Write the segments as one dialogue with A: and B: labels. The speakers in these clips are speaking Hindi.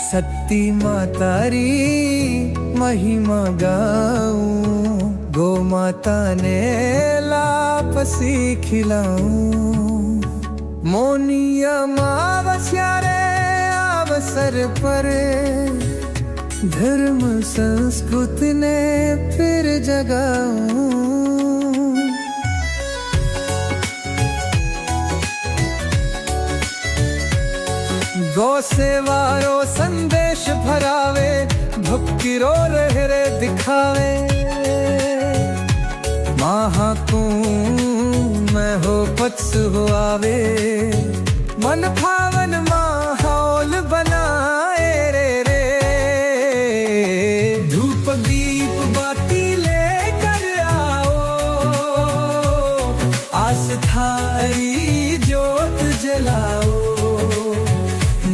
A: सती मातारी महिमा गाऊं, गो माता ने लापसी खिलाऊं। मौनी अमावस्या रे अवसर पर धर्म संस्कृति ने फिर जगाऊं। गौ सेवारो संदेश भरावे, भक्ति रो रहरे दिखावे। महाकू मैं हो पत्स हो आवे, मन भावन माहौल बनाए रे। धूप दीप बाती लेकर आओ, आस्थाई ज्योत जलाओ।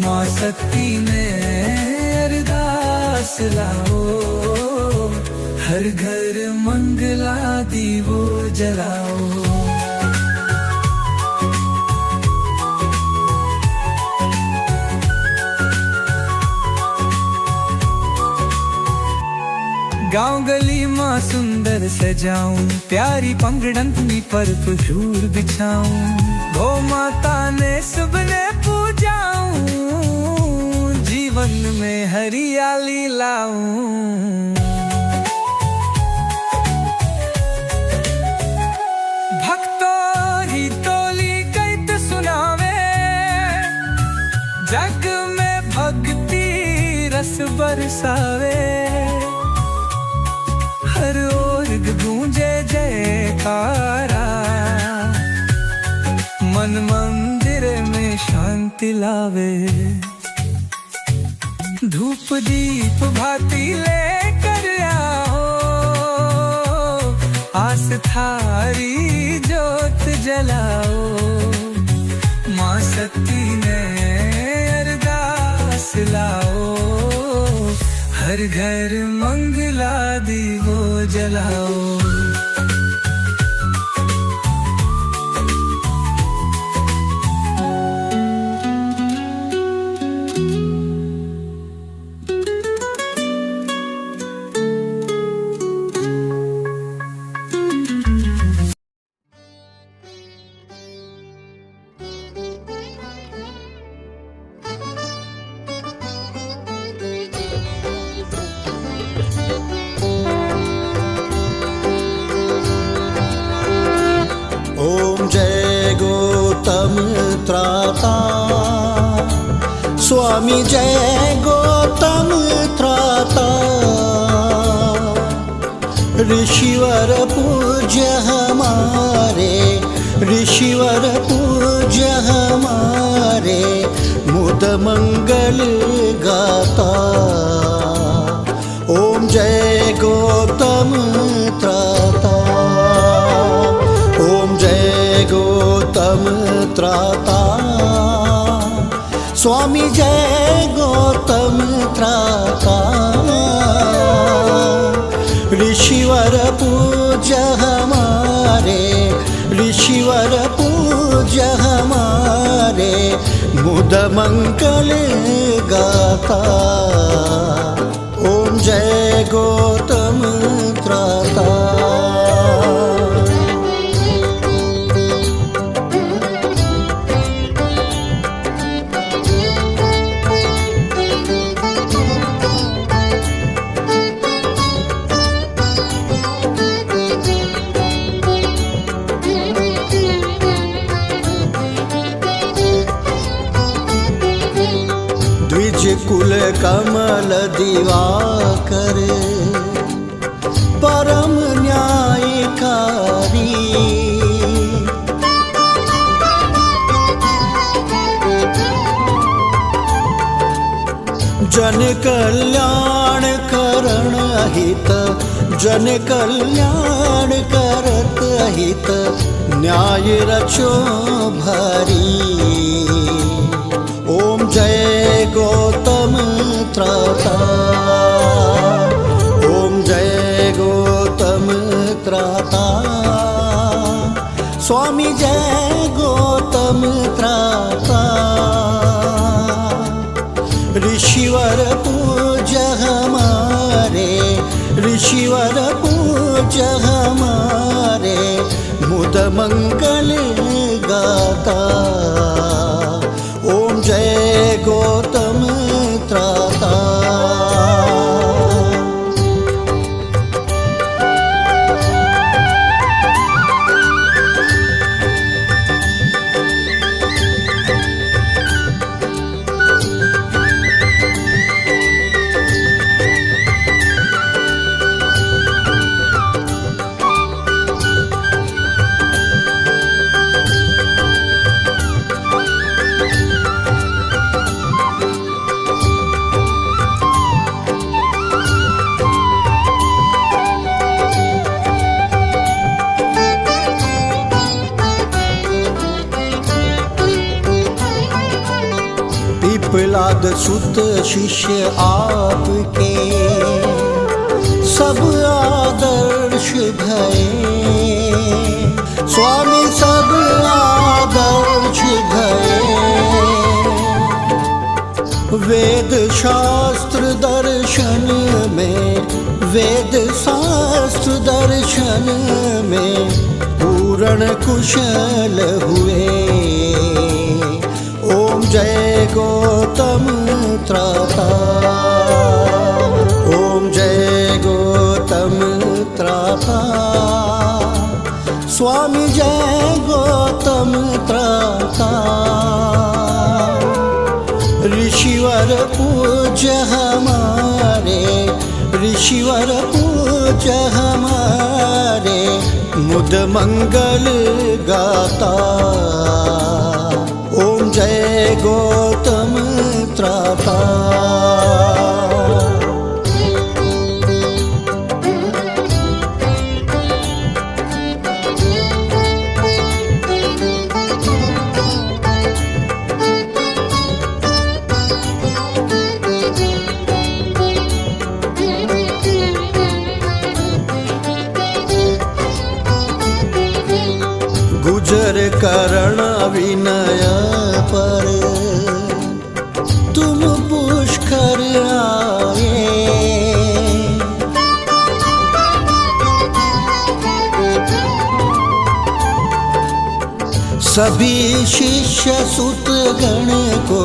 A: माँ शक्ति ने अरदास लाओ, हर घर मंगला दीवो जलाओ। गांव गली माँ सुंदर सजाऊं, प्यारी पंगड़ंतनी पर फूल बिछाऊं। गौ माता ने सुबह पूजाऊं, जीवन में हरियाली लाऊं। भक्तों ही टोली गीत सुनावे, जग में भक्ति रस बरसावे। हर ओर गूंजे जयकारा, मन मंदिर में शांति लावे। धूप दीप भाती लेकर आओ, आस्थारी ज्योत जलाओ। माँ शक्ति ने अरदास लाओ, हर घर मंगला दीवो जलाओ।
B: जय गौतम त्राता, स्वामी जय गौतम त्राता। ऋषिवर पूज्य हमारे, ऋषिवर पूज्य हमारे, मुद मंगल गाता। ओम जय गौतम त्राता, ओम जय गौतम त्राता। स्वामी जय गौतम त्राता। ऋषिवर पूज्य हमारे, ऋषिवर पूज्य हमारे, मुद मंगल गाता। ओम जय गौतम त्राता। द्विज कुल कमल दिवाकर, परम न्यायकारी। जन कल्याण करण हित, जन कल्याण करत हित, न्याय रचो भरी। ओम जय गौतम त्राता, ओम जय गौतम त्राता। स्वामी जय गौतम त्राता। ऋषिवर पूज्य हमारे, ऋषिवर पूज्य हमारे, मुद मंगल गाता। ओम जय गौतम त्राता। पिपलाद सुत शिष्य आपके, सब आदर्श भये। स्वामी सब आदर्श भये। वेद शास्त्र दर्शन में, वेद शास्त्र दर्शन में पूर्ण कुशल हुए। ओम जय गौतम त्राता। ओम जय गौतम त्राता। स्वामी जय गौतम त्राता। ऋषिवर पूज्य हमारे, ऋषिवर पूज्य हमारे, मुद मंगल गाता। ओम जय गौतम त्राता। गुजर करण विनय पर तुम पुष्कर आए। सभी शिष्य सुत गण को,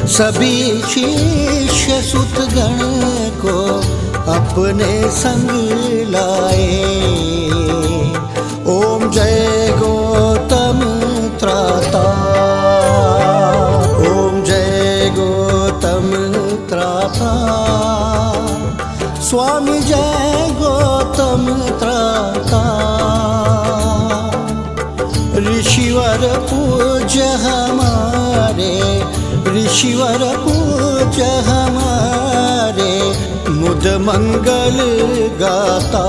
B: सभी शिष्य सुत गण को अपने संग लाए। ओम जय गौतम त्राता। ओम जय गौतम त्राता। स्वामी जय गौतम त्राता। ऋषिवर पूज्य हमारे, ऋषिवर पूज्य हमारे, मुद मंगल गाता।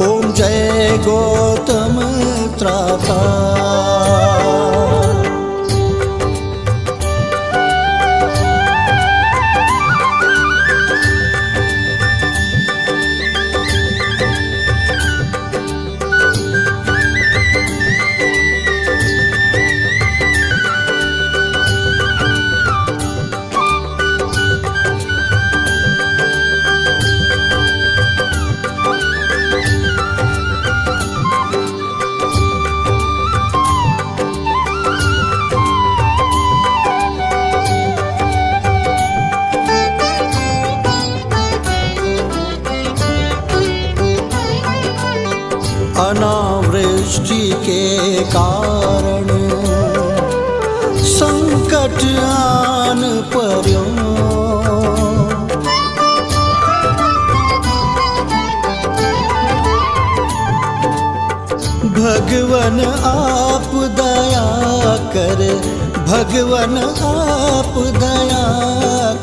B: ओम जय गौतम त्राता। अनावृष्टि के कारण संकट आन पर्यो। भगवन आप दया कर, भगवन आप दया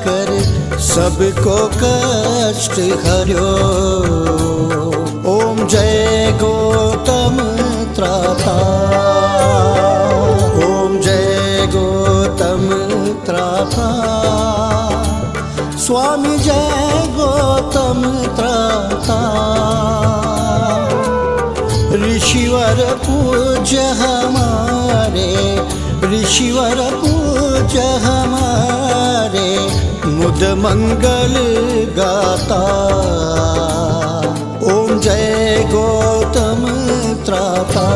B: कर, सबको कष्ट हर्यो। ओम जय गौतम त्राता। ओम जय गौतम त्राता। स्वामी जय गौतम त्राता। ऋषिवर पूज्य हमारे, ऋषिवर पूज्य हमारे मुद मंगल गाता। ओम जय गौतम त्राता।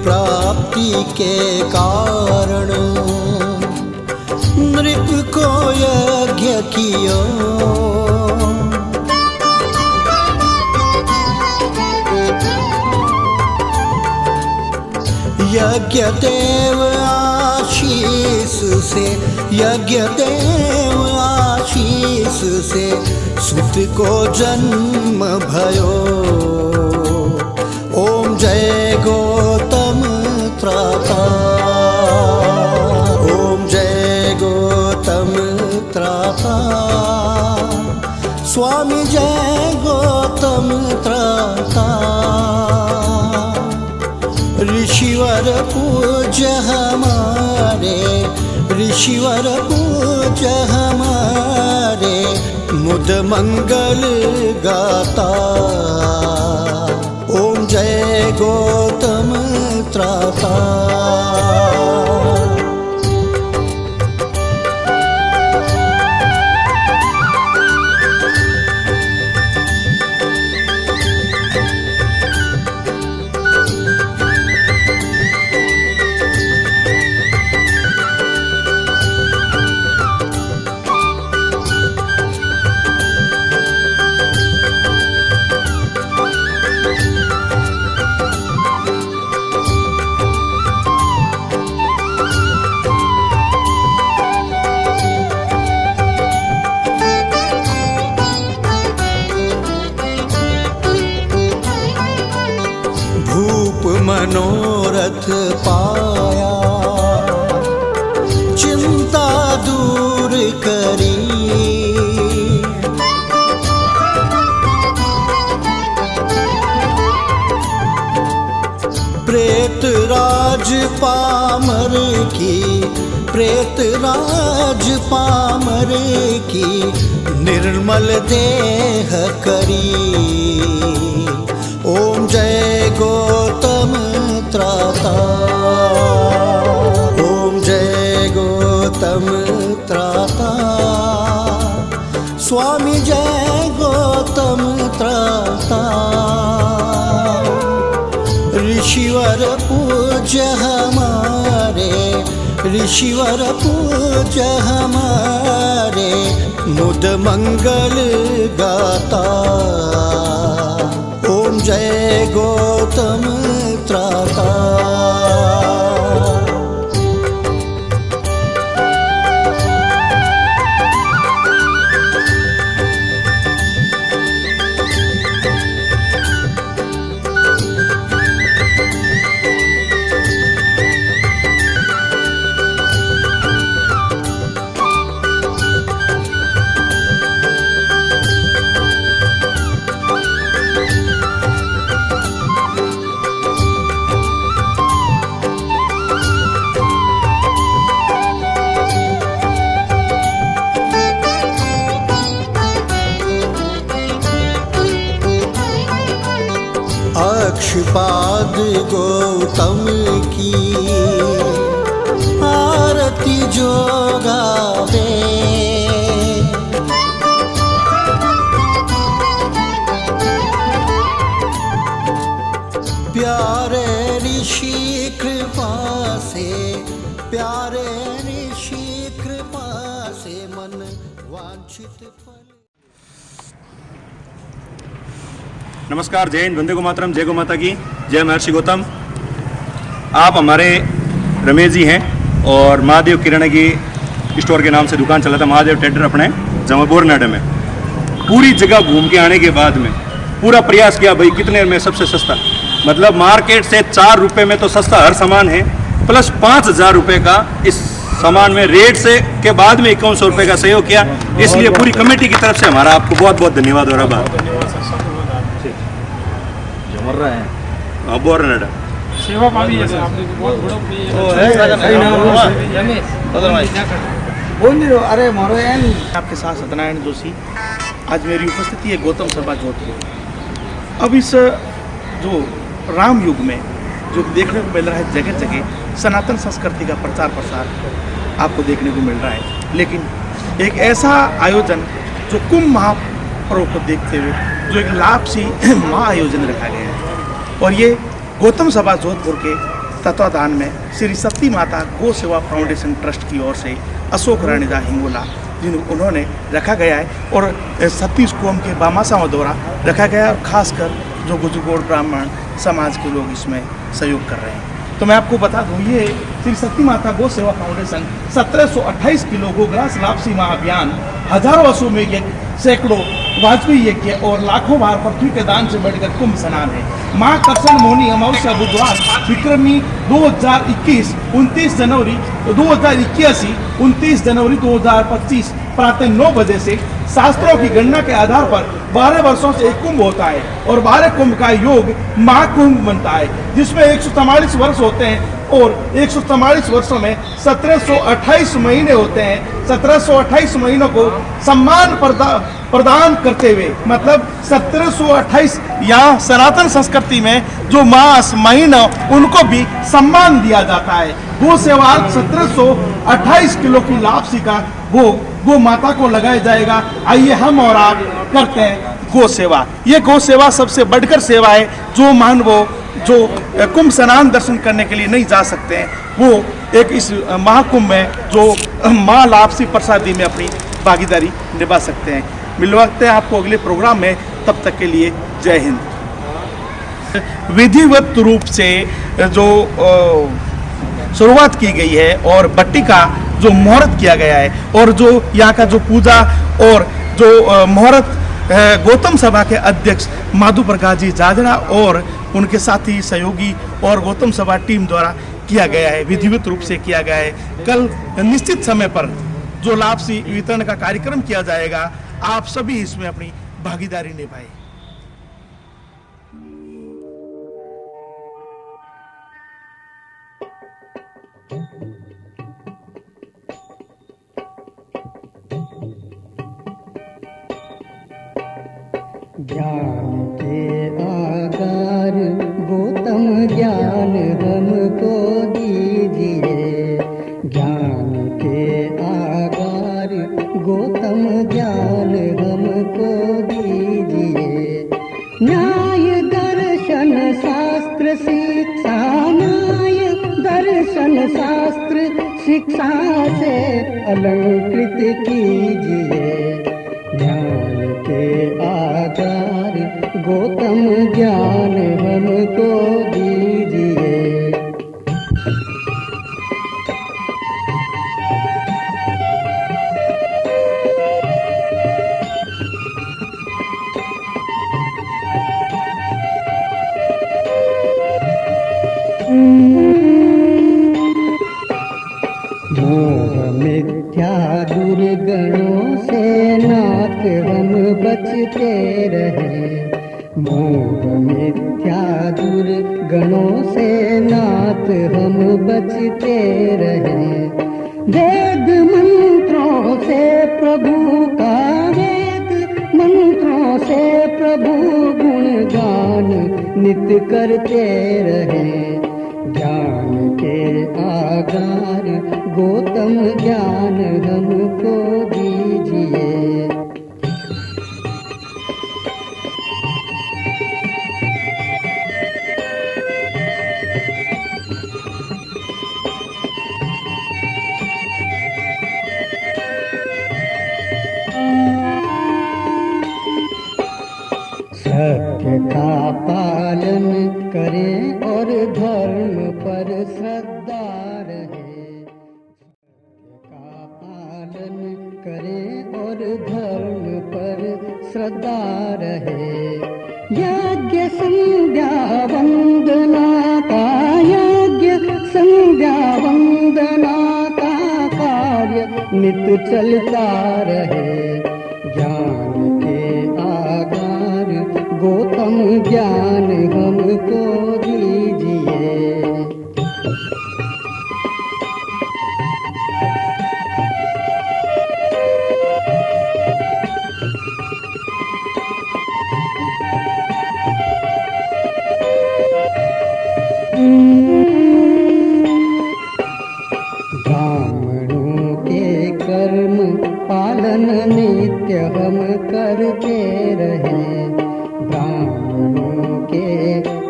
B: प्राप्ति के कारण नृप को यज्ञ कियो। यज्ञ देव आशीष से, यज्ञ देव आशीष से सुत को जन्म भयो। ओम जय गौतम त्राता। ओम जय गौतम त्राता। स्वामी जय गौतम त्राता। ऋषिवर पूज्य हमारे, ऋषिवर पूज्य हमारे मुद मंगल गाता। ओम जय गौतम त्राता। मनोरथ पाया, चिंता दूर करी। प्रेत राज पामर की, प्रेत राज पामर की निर्मल देह करी। ओम जय गौतम त्राता। ओम जय गौतम त्राता। स्वामी जय गौतम त्राता। ऋषिवर पूज्य हमारे, ऋषिवर पूज्य हमारे मुद मंगल गाता। ओम जय गौतम त्राता। अक्षपाद गौतम की आरती जो गावे। प्यारे ऋषि कृपा से, प्यारे ऋषि कृपा से मन वांछित फल।
C: नमस्कार, जय हिंद, वंदे गो मातरम, जय गो माता की, जय महर्षि गौतम। आप हमारे रमेश जी हैं और महादेव किराना स्टोर के नाम से दुकान चला था, महादेव ट्रेडर अपने जमापुर नाडे में। पूरी जगह घूम के आने के बाद में पूरा प्रयास किया भाई कितने में सबसे सस्ता, मतलब मार्केट से 4 रुपये में तो सस्ता हर सामान है, प्लस 5,000 रुपये का इस सामान में रेट से के बाद में 5100 रुपये का सहयोग किया, इसलिए पूरी कमेटी की तरफ से हमारा आपको बहुत बहुत धन्यवाद और आभार।
D: सेवा पावी है सर आपने बहुत बड़ा
E: अरे मारो आपके साथ सत्यनारायण जोशी। आज मेरी उपस्थिति है गौतम सभा जोधपुर। अब इस जो राम युग में जो देखने को मिल रहा है, जगह जगह सनातन संस्कृति का प्रचार प्रसार आपको देखने को मिल रहा है, लेकिन एक ऐसा आयोजन जो कुंभ महापर्व को देखते हुए जो एक लापसी महाआयोजन रखा गया है, और ये गौतम सभा जोधपुर के तत्वाधान में श्री सती माता गौ सेवा फाउंडेशन ट्रस्ट की ओर से अशोक रानीदा हिंगोला उन्होंने रखा गया है, और 36 कौम के बामासाओं द्वारा रखा गया है, और खासकर जो गुजगोड़ ब्राह्मण समाज के लोग इसमें सहयोग कर रहे हैं। तो मैं आपको बता दूं, ये श्री सती माता गौ सेवा फाउंडेशन 1728 किलो गोग्रास लापसी महाअभियान, हजारों अश्वमेध यज्ञ, सैकड़ों वाजपेयी यज्ञ और लाखों बार पृथ्वी के दान से बढ़कर कुंभ स्नान है। माँ कर्षण मोहनी अमावस्या बुधवार विक्रमी 2021 29 जनवरी 2081 29 जनवरी 2025 प्रातः 9 बजे से शास्त्रों की गणना के आधार पर 12 वर्षों से एक कुंभ होता है, और 12 कुंभ का योग महाकुंभ बनता है, जिसमें 144 वर्ष होते हैं, और 144 वर्षों में 1728 महीने होते हैं। 1728 महीनों को सम्मान प्रदान करते हुए, मतलब 1728 यहाँ सनातन संस्कृति में जो मास महीना उनको भी सम्मान दिया जाता है। गो सेवा 1728 किलो की लापसी का भोग गो माता को लगाया जाएगा। आइए हम और आप करते हैं गो सेवा। ये गो सेवा सबसे बढ़कर सेवा है। जो मानव जो कुंभ स्नान दर्शन करने के लिए नहीं जा सकते हैं, वो एक इस महाकुंभ में जो माँ लापसी प्रसादी में अपनी भागीदारी निभा सकते हैं। मिलवाते हैं आपको अगले प्रोग्राम में, तब तक के लिए जय हिंद। विधिवत रूप से जो शुरुआत की गई है और बट्टी का जो मुहूर्त किया गया है, और जो यहाँ का जो पूजा और जो मुहूर्त गौतम सभा के अध्यक्ष माधु प्रकाश जी जाजड़ा और उनके साथी सहयोगी और गौतम सभा टीम द्वारा किया गया है, विधिवत रूप से किया गया है। कल निश्चित समय पर जो लापसी वितरण का कार्यक्रम किया जाएगा, आप सभी इसमें अपनी भागीदारी निभाएं।
F: ज्ञान के आगार गौतम ज्ञान हमको दीजिए, ज्ञान के आगार गौतम ज्ञान हमको दीजिए। न्याय दर्शन शास्त्र शिक्षा, न्याय दर्शन शास्त्र शिक्षा से अलंकृत कीजिए। ज्ञान के आधार गौतम ज्ञान हमको दीजिए। मोह मिथ्या दुर्गणों से नाथ हम बचते रहे। मोह मिथ्या दुर्गणों से नाथ हम बचते रहे। वेद मंत्रों से प्रभु का, वेद मंत्रों से प्रभु गुणगान नित्य करते रहे। ज्ञान के आधार गौतम ज्ञान हमको दीजिए। सत्य का पालन करें और धर्म पर श्रद्धा रहे। सत्य का पालन करें और धर्म पर श्रद्धा रहे। यज्ञ संध्या वंदना का, यज्ञ संध्या वंदना का नित चलता रहे। ज्ञान के आगार गौतम ज्ञान हमको दीजिए। ब्राह्मणों के कर्म पालन नित्य हम करते रहे। ब्राह्मणों के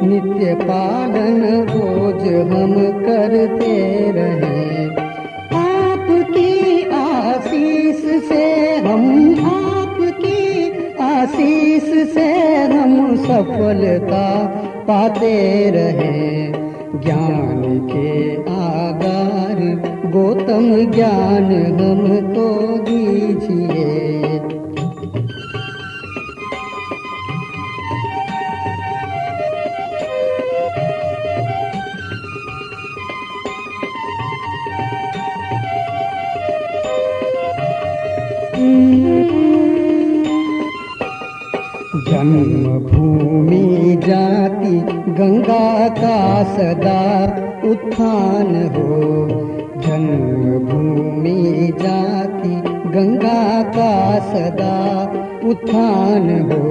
F: नित्य पालन रोज हम करते रहे। आपकी आशीष से हम सफलता पाते रहे। ज्ञान के आगार गौतम ज्ञान हमको दीजिए। जन्मभूमि जाति गंगा का सदा उत्थान हो। जन्मभूमि जाति गंगा का सदा उत्थान हो।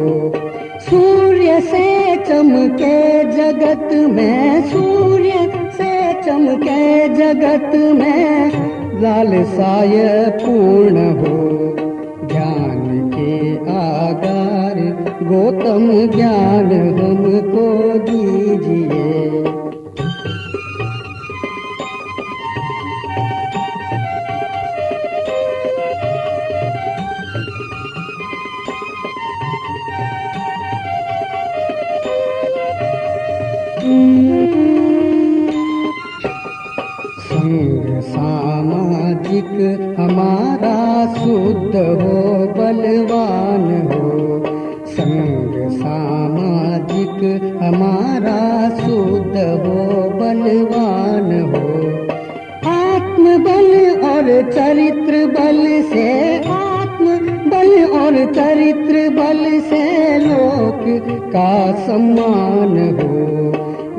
F: सूर्य से चमके जगत में, सूर्य से चमके जगत में लालसाय पूर्ण हो। ज्ञान के आगार गौतम ज्ञान हमको दीजिए। संग सामाजिक हमारा शुद्ध हो, बलवान हो। संग सामाजिक हमारा शुद्ध हो, बलवान हो। आत्मबल और चरित्र बल से, आत्मबल और चरित्र बल से लोक का सम्मान हो।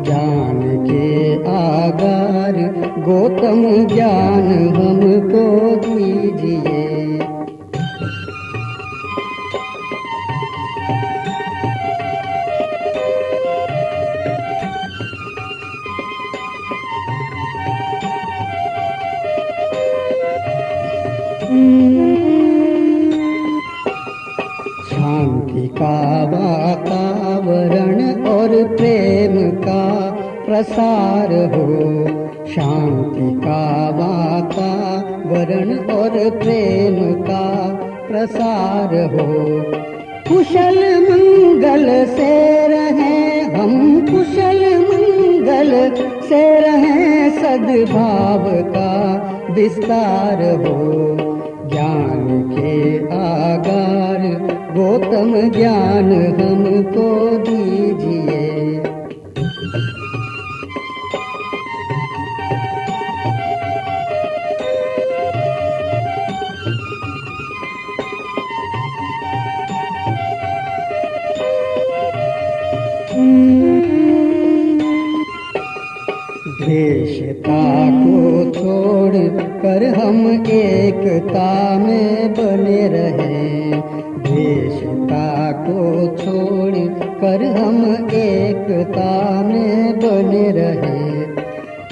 F: ज्ञान के आगार गौतम ज्ञान हमको दीजिए। शांति का वातावरण और प्रेम का प्रसार हो। शांति का वातावरण और प्रेम का प्रसार हो। कुशल मंगल से रहें हम, कुशल मंगल से रहें, सद्भाव का विस्तार हो। ज्ञान के आगार गौतम ज्ञान हमको दीजिए। द्वेषता को छोड़ कर हम एकता में बने रहें। द्वेषता को छोड़ कर हम एकता में बने रहें।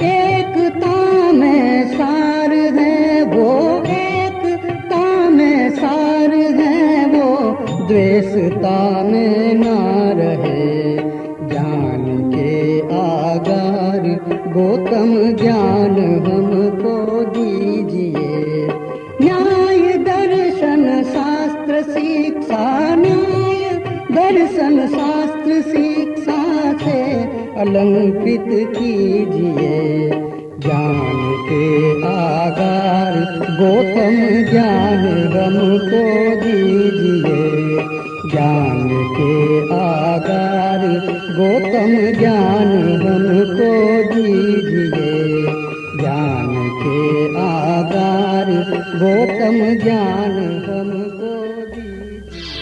F: एकता में सार है वो, एकता में सार है वो, द्वेषता में ना रहे। ज्ञान के आगार गौतम ज्ञान हमको दीजिए। न्याय दर्शन शास्त्र शिक्षा, न्याय दर्शन शास्त्र शिक्षा से अलंकृत कीजिए। ज्ञान के आगार गौतम ज्ञान हमको दीजिए। ज्ञान के आगार गौतम ज्ञान हमको दीजिए। ज्ञान के आगार गौतम ज्ञान हमको दीजिए।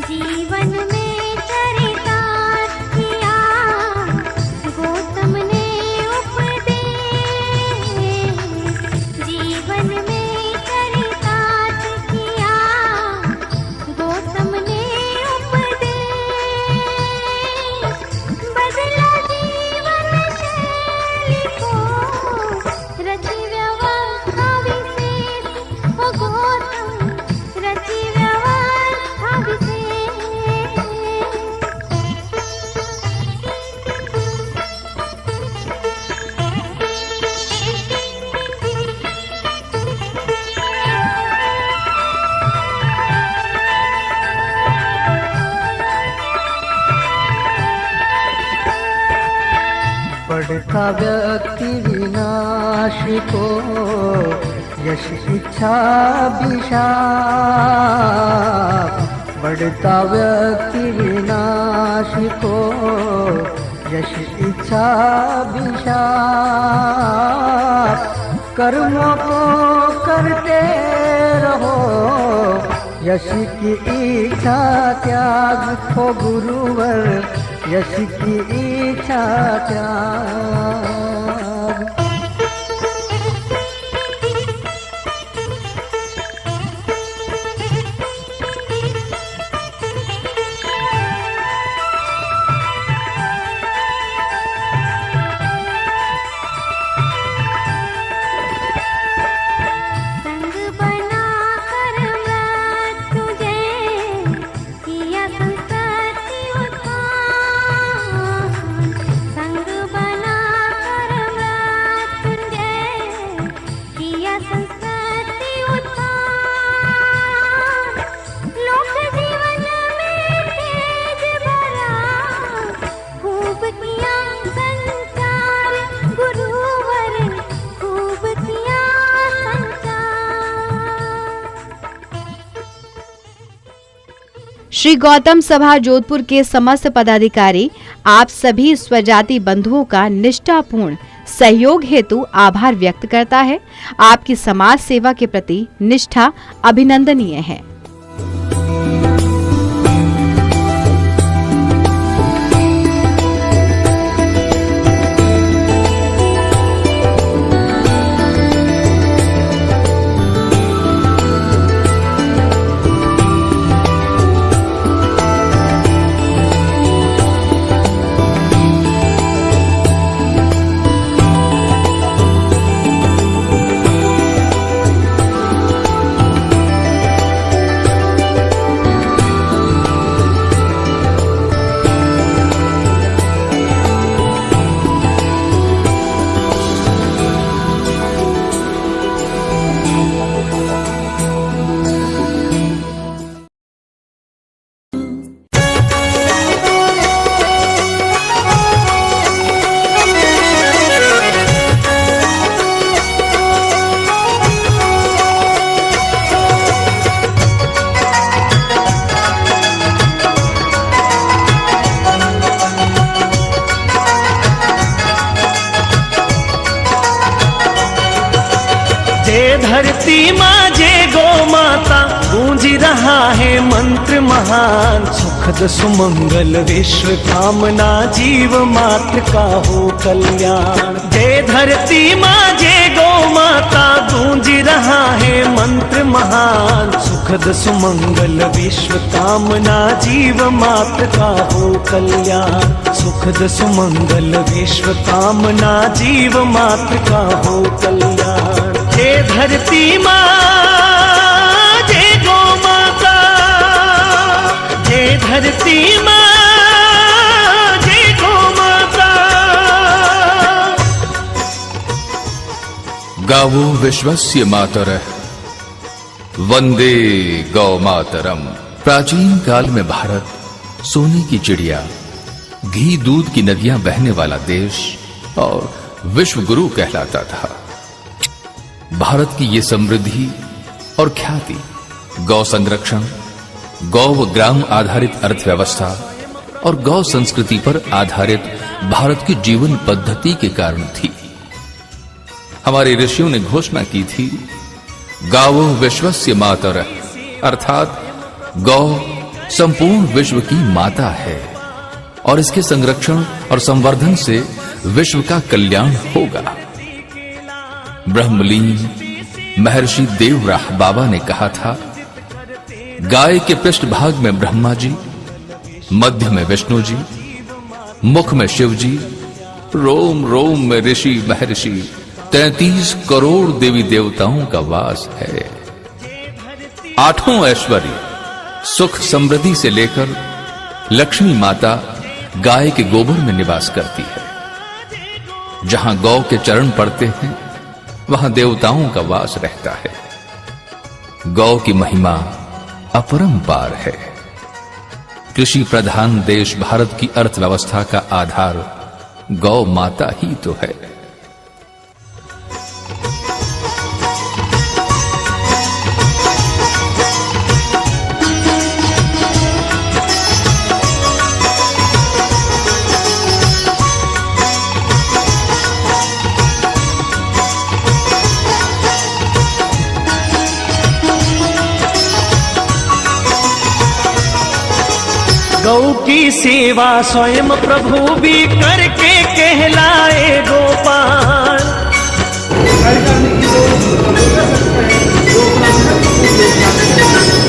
G: जीवन में चरितार्थ किया गौतम ने उपदेश। जीवन में चरितार्थ किया गौतम ने उपदेश। बदला जीवन शैली को रचि व्यवस्था विशेष। ओ गौतम रचि व्यवस्था विशेष।
F: बढ़ता व्यक्ति विनाश को यश इच्छा विशाप। बढ़ता व्यक्ति विनाश को यश इच्छा विशाप। कर्मों को करते रहो यश की इच्छा त्याग। हो गुरुवर यश की इच्छा त्याग।
G: संग बना कर व्रत तुझे किया संस्कृति उत्थान। संग बना कर व्रत तुझे किया संस्कृति उत्थान। लोक जीवन में तेज भरा खूब किया संचार। गुरुवर खूब किया संचार।
H: श्री गौतम सभा जोधपुर के समस्त पदाधिकारी आप सभी स्वजाति बंधुओं का निष्ठापूर्ण सहयोग हेतु आभार व्यक्त करता है। आपकी समाज सेवा के प्रति निष्ठा अभिनंदनीय है।
I: धरती माँ जय गौ माता गूंज रहा है मंत्र महान। सुखद सुमंगल विश्व कामना जीव मात्र का हो कल्याण। जय धरती माँ जय गौ माता गूंज रहा है मंत्र महान। सुखद सुमंगल विश्व कामना जीव मात्र का हो कल्याण। सुखद सुमंगल विश्व कामना जीव मात्र का हो कल्याण। जय धरती माँ जय गौ माता। जय धरती माँ जय गौ माता।
J: गावो विश्वस्य मातरः वंदे गौ मातरम। प्राचीन काल में भारत सोने की चिड़िया घी दूध की नदियां बहने वाला देश और विश्व गुरु कहलाता था। भारत की ये समृद्धि और ख्याति गौ संरक्षण, गौ व ग्राम आधारित अर्थव्यवस्था और गौ संस्कृति पर आधारित भारत की जीवन पद्धति के कारण थी। हमारे ऋषियों ने घोषणा की थी, गावो विश्वस्य मातरः, अर्थात गौ संपूर्ण विश्व की माता है और इसके संरक्षण और संवर्धन से विश्व का कल्याण होगा। ब्रह्मलीन महर्षि देवराह बाबा ने कहा था, गाय के पृष्ठभाग में ब्रह्मा जी, मध्य में विष्णु जी, मुख में शिव जी, रोम रोम में ऋषि महर्षि, 33 करोड़ देवी देवताओं का वास है। आठों ऐश्वर्य सुख समृद्धि से लेकर लक्ष्मी माता गाय के गोबर में निवास करती है। जहां गौ के चरण पड़ते हैं वहां देवताओं का वास रहता है। गौ की महिमा अपरंपार है। कृषि प्रधान देश भारत की अर्थव्यवस्था का आधार गौ माता ही तो है।
I: गौ की सेवा स्वयं प्रभु भी करके कहलाए गोपाल।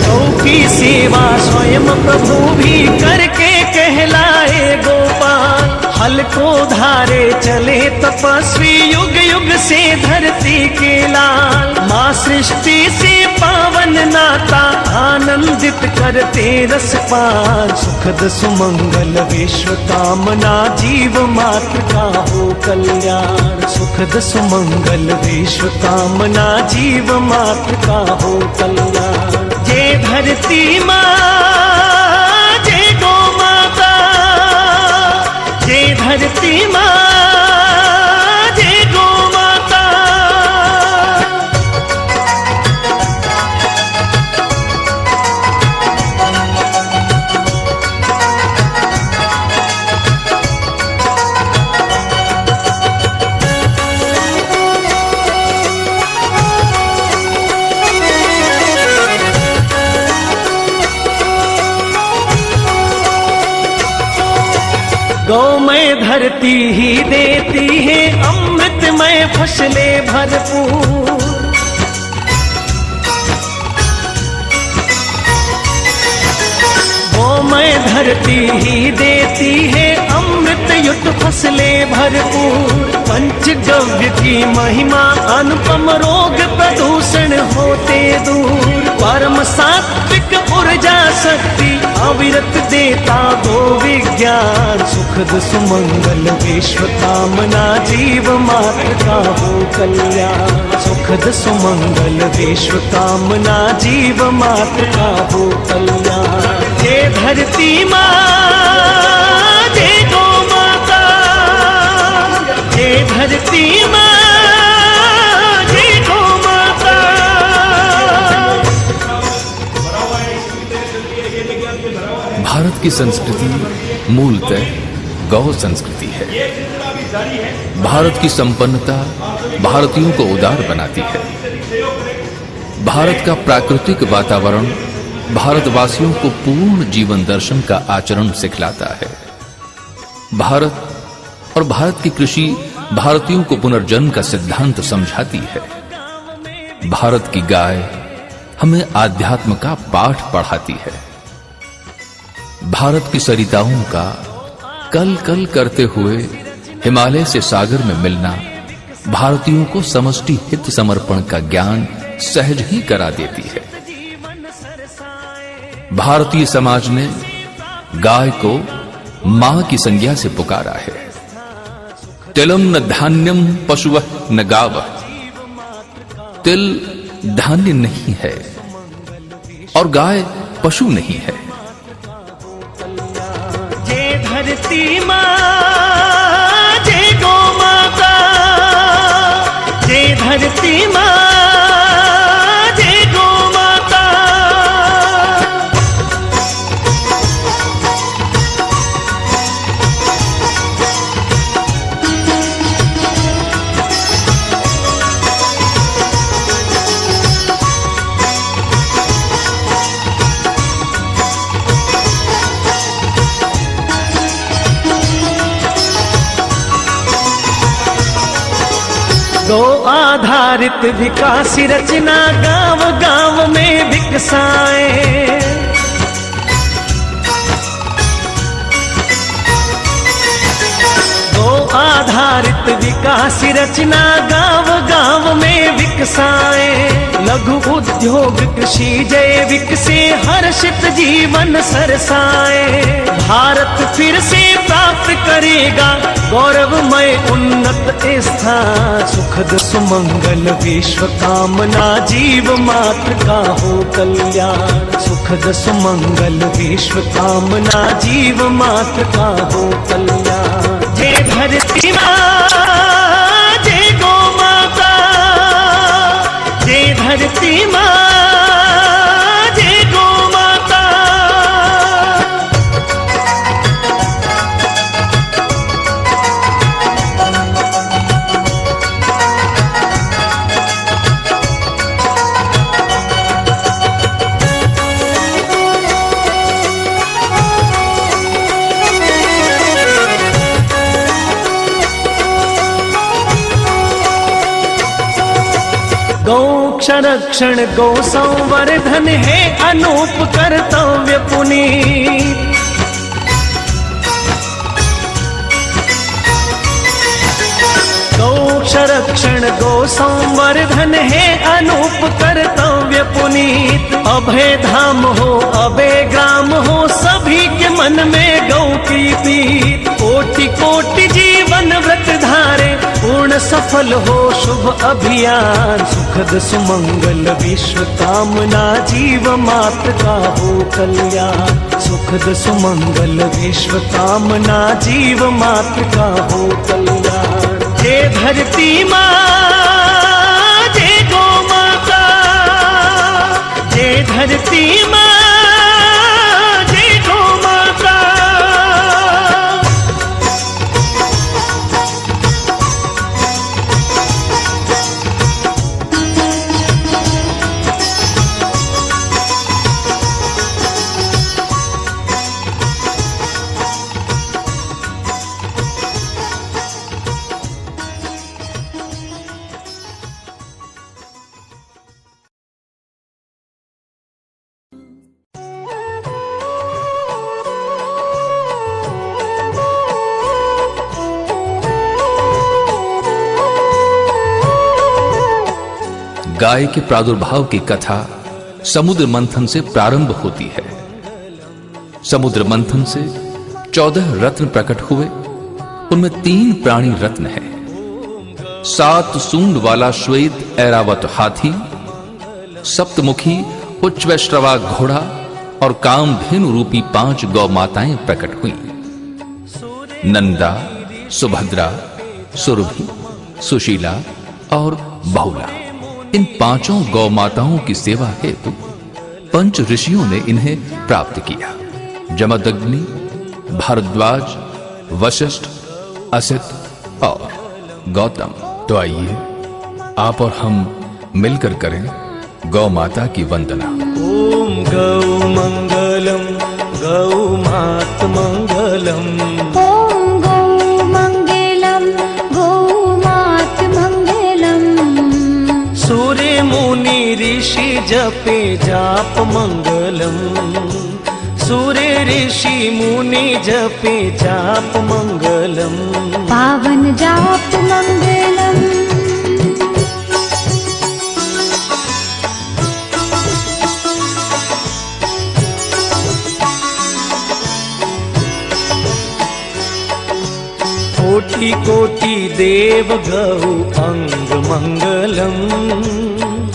I: गौ की सेवा स्वयं प्रभु भी करके कहलाए गोपाल। हल को धारे चले तपस्वी युग युग से धरती के लाल। माँ सृष्टि से पावन नाता आनंदित करते रसपान। सुखद सुमंगल विश्व कामना जीव मात्र का हो कल्याण। सुखद सुमंगल विश्व कामना जीव मात्र का हो कल्याण। जय धरती माँ, जय गौ माता, जय धरती माँ, जय गौ माता। गौमय धरती ही देती है अमृतमय फसलें भरपूर। गौमय धरती ही देती है अमृतयुक्त फसलें भरपूर। पंचगव्य की महिमा अनुपम, रोग प्रदूषण होते दूर। परम सात्विक ऊर्जा शक्ति अविरत देता गो विज्ञान। सुखद सुमंगल विश्व कामना जीव मात्र का हो कल्याण। सुखद सुमंगल विश्व कामना जीव मात्र का हो कल्याण। जय धरती माँ, जय गौ माता, जय धरती माँ, जय गौ माता।
J: भारत की संस्कृति मूलतः गौ संस्कृति है। भारत की संपन्नता भारतीयों को उदार बनाती है। भारत का प्राकृतिक वातावरण भारतवासियों को पूर्ण जीवन दर्शन का आचरण सिखलाता है। भारत और भारत की कृषि भारतीयों को पुनर्जन्म का सिद्धांत समझाती है। भारत की गाय हमें आध्यात्म का पाठ पढ़ाती है। भारत की सरिताओं का कल कल करते हुए हिमालय से सागर में मिलना भारतीयों को समष्टि हित समर्पण का ज्ञान सहज ही करा देती है। भारतीय समाज ने गाय को मां की संज्ञा से पुकारा है। तिलम न धान्यम पशुवः न गावः। तिल धान्य नहीं है और गाय पशु नहीं है।
I: जय धरती धरती माँ जय गौ माता, जय धरती माँ जय गौ माता। गौ आधारित विकास रचना गांव गांव में विकसाए, गौ आधारित विकास रचना गांव गांव में विकसाए। लघु उद्योग कृषि जैविक से हर्षित जीवन सरसाए। भारत फिर से प्राप्त करेगा गौरवमय उन्नत स्थान। सुखद सुमंगल विश्व कामना जीव मात्र का हो कल्याण। सुखद सुमंगल विश्व कामना जीव मात्र का हो कल्याण। जय धरती माँ जय गौ माता, जय धरती माँ जय गौ माता। गौ संरक्षण गौ संवर्धन है अनूप कर्तव्य पुनीत। गौ संरक्षण गौ संवर्धन है अनूप कर्तव्य पुनीत। अभय धाम हो अभय ग्राम हो सभी के मन में गौ की प्रीत। कोटि कोटि जीवन व्रत धारे पूर्ण सफल हो शुभ अभियान। सुखद सुमंगल विश्व कामना जीव मात्र का हो कल्याण। सुखद सुमंगल विश्व कामना जीव मात्र का हो कल्याण। जय धरती माँ जय गौ माता, जय धरती माँ जय गौ माता।
J: गाय के प्रादुर्भाव की कथा समुद्र मंथन से प्रारंभ होती है। समुद्र मंथन से 14 रत्न प्रकट हुए, उनमें 3 प्राणी रत्न हैं। 7 सूंड वाला श्वेत ऐरावत हाथी, सप्तमुखी उच्चवैश्रवा घोड़ा और कामधेनु रूपी 5 गौ माताएं प्रकट हुई। नंदा, सुभद्रा, सुरभि, सुशीला और बहुला, इन 5 गौ माताओं की सेवा हेतु 5 ऋषियों ने इन्हें प्राप्त किया। जमदग्नि, भारद्वाज, वशिष्ठ, असित और गौतम। तो आइए आप और हम मिलकर करें गौ माता की वंदना।
I: ओम गौ मंगलम गौ मात मंगलम।
G: ओम गौ मंगलम गौ मात मंगलम।
I: सूर्य मुनि ऋषि जपे जाप मंगलम। सूर्य ऋषि मुनि जपे जाप मंगलम।
G: पावन जाप मंगलम।
I: कोटि कोटि देव गौ अंग मंगलम।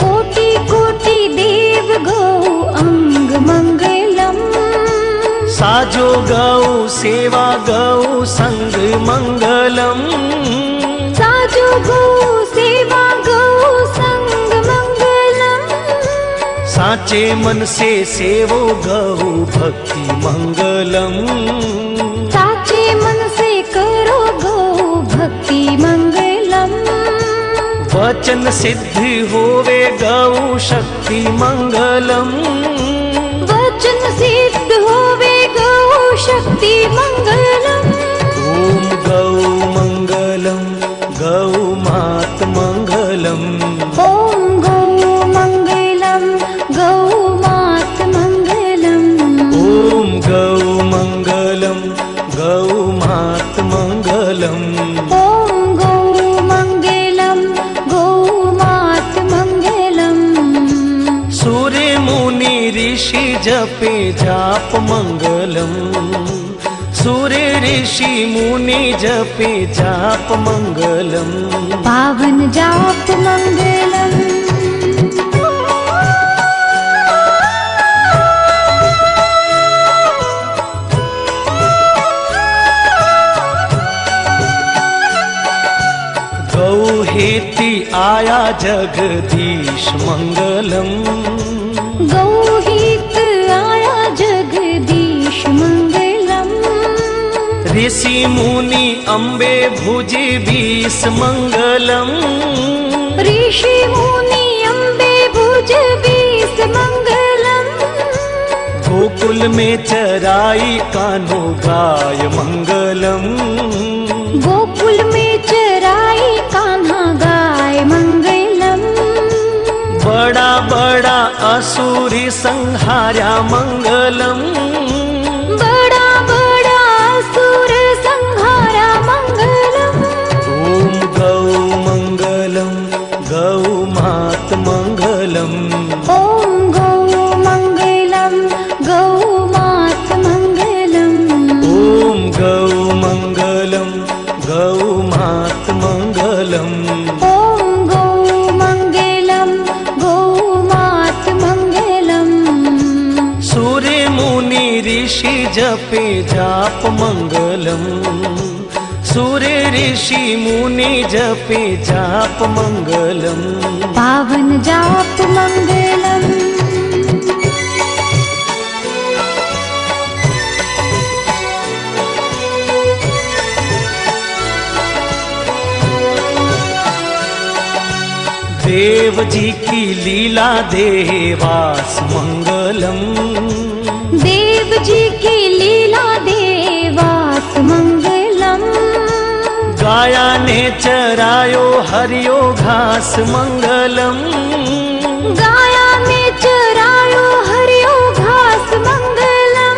G: कोटि कोटि देव गौ अंग मंगलम।
I: साजो गौ सेवा गौ संग मंगलम,
G: साजो गौ सेवा गौ संग मंगलम,
I: साचे मन से सेवो गौ भक्ति मंगलम,
G: साचे मन से करो गौ भक्ति मंगलम,
I: वचन सिद्ध होवे गौ शक्ति मंगलम,
G: वचन सिद्ध होवे गौ शक्ति मंगलम,
I: ओम गौ मंगलम गौ मात मंगलम,
G: ओम गौ मंगलम गौ मात मंगलम,
I: ओम गौ मंगलम गौ मात मंगलम,
G: ओम गौ मंगलम गौ मात मंगलम,
I: सूर्य मुनि ऋषि जपे जाप मंगलम, सूर्य ऋषि मुनि जपे जाप मंगलम,
G: पावन जाप मंगलम,
I: गौ हेति आया जगदीश मंगलम,
G: गौ हित आया जगदीश मंगलम,
I: ऋषि मुनि अम्बे भुजि बीस मंगलम,
G: ऋषि मुनि अम्बे भुज बीस मंगलम,
I: गोकुल में चराई कान्हो गाय मंगलम,
G: गोकुल में चराई कान्हा गाय मंगलम,
I: बड़ा बड़ा असुरी संहार्या मंगलम,
G: बड़ा बड़ा असुर संहारा मंगलम,
I: ओम गौ मंगलम गौ मात मंगलम,
G: ओम गौ मंगलम गौ मात मंगलम,
I: ओम गौ मंगलम गौ मात मंगलम,
G: ओम गौ मंगलम गौ मात मंगलम,
I: सूर्य मुनि ऋषि जपे जाप मंगलम, सूर्य ऋषि मुनि जपे जाप मंगलम,
G: पावन जाप मंगलम,
I: देव जी की लीला देवास मंगलम,
G: देव जी की लीला देवास मंगलम,
I: गाया ने चरायो हरियो घास मंगलम,
G: गाया में चरायो हरियो घास मंगलम,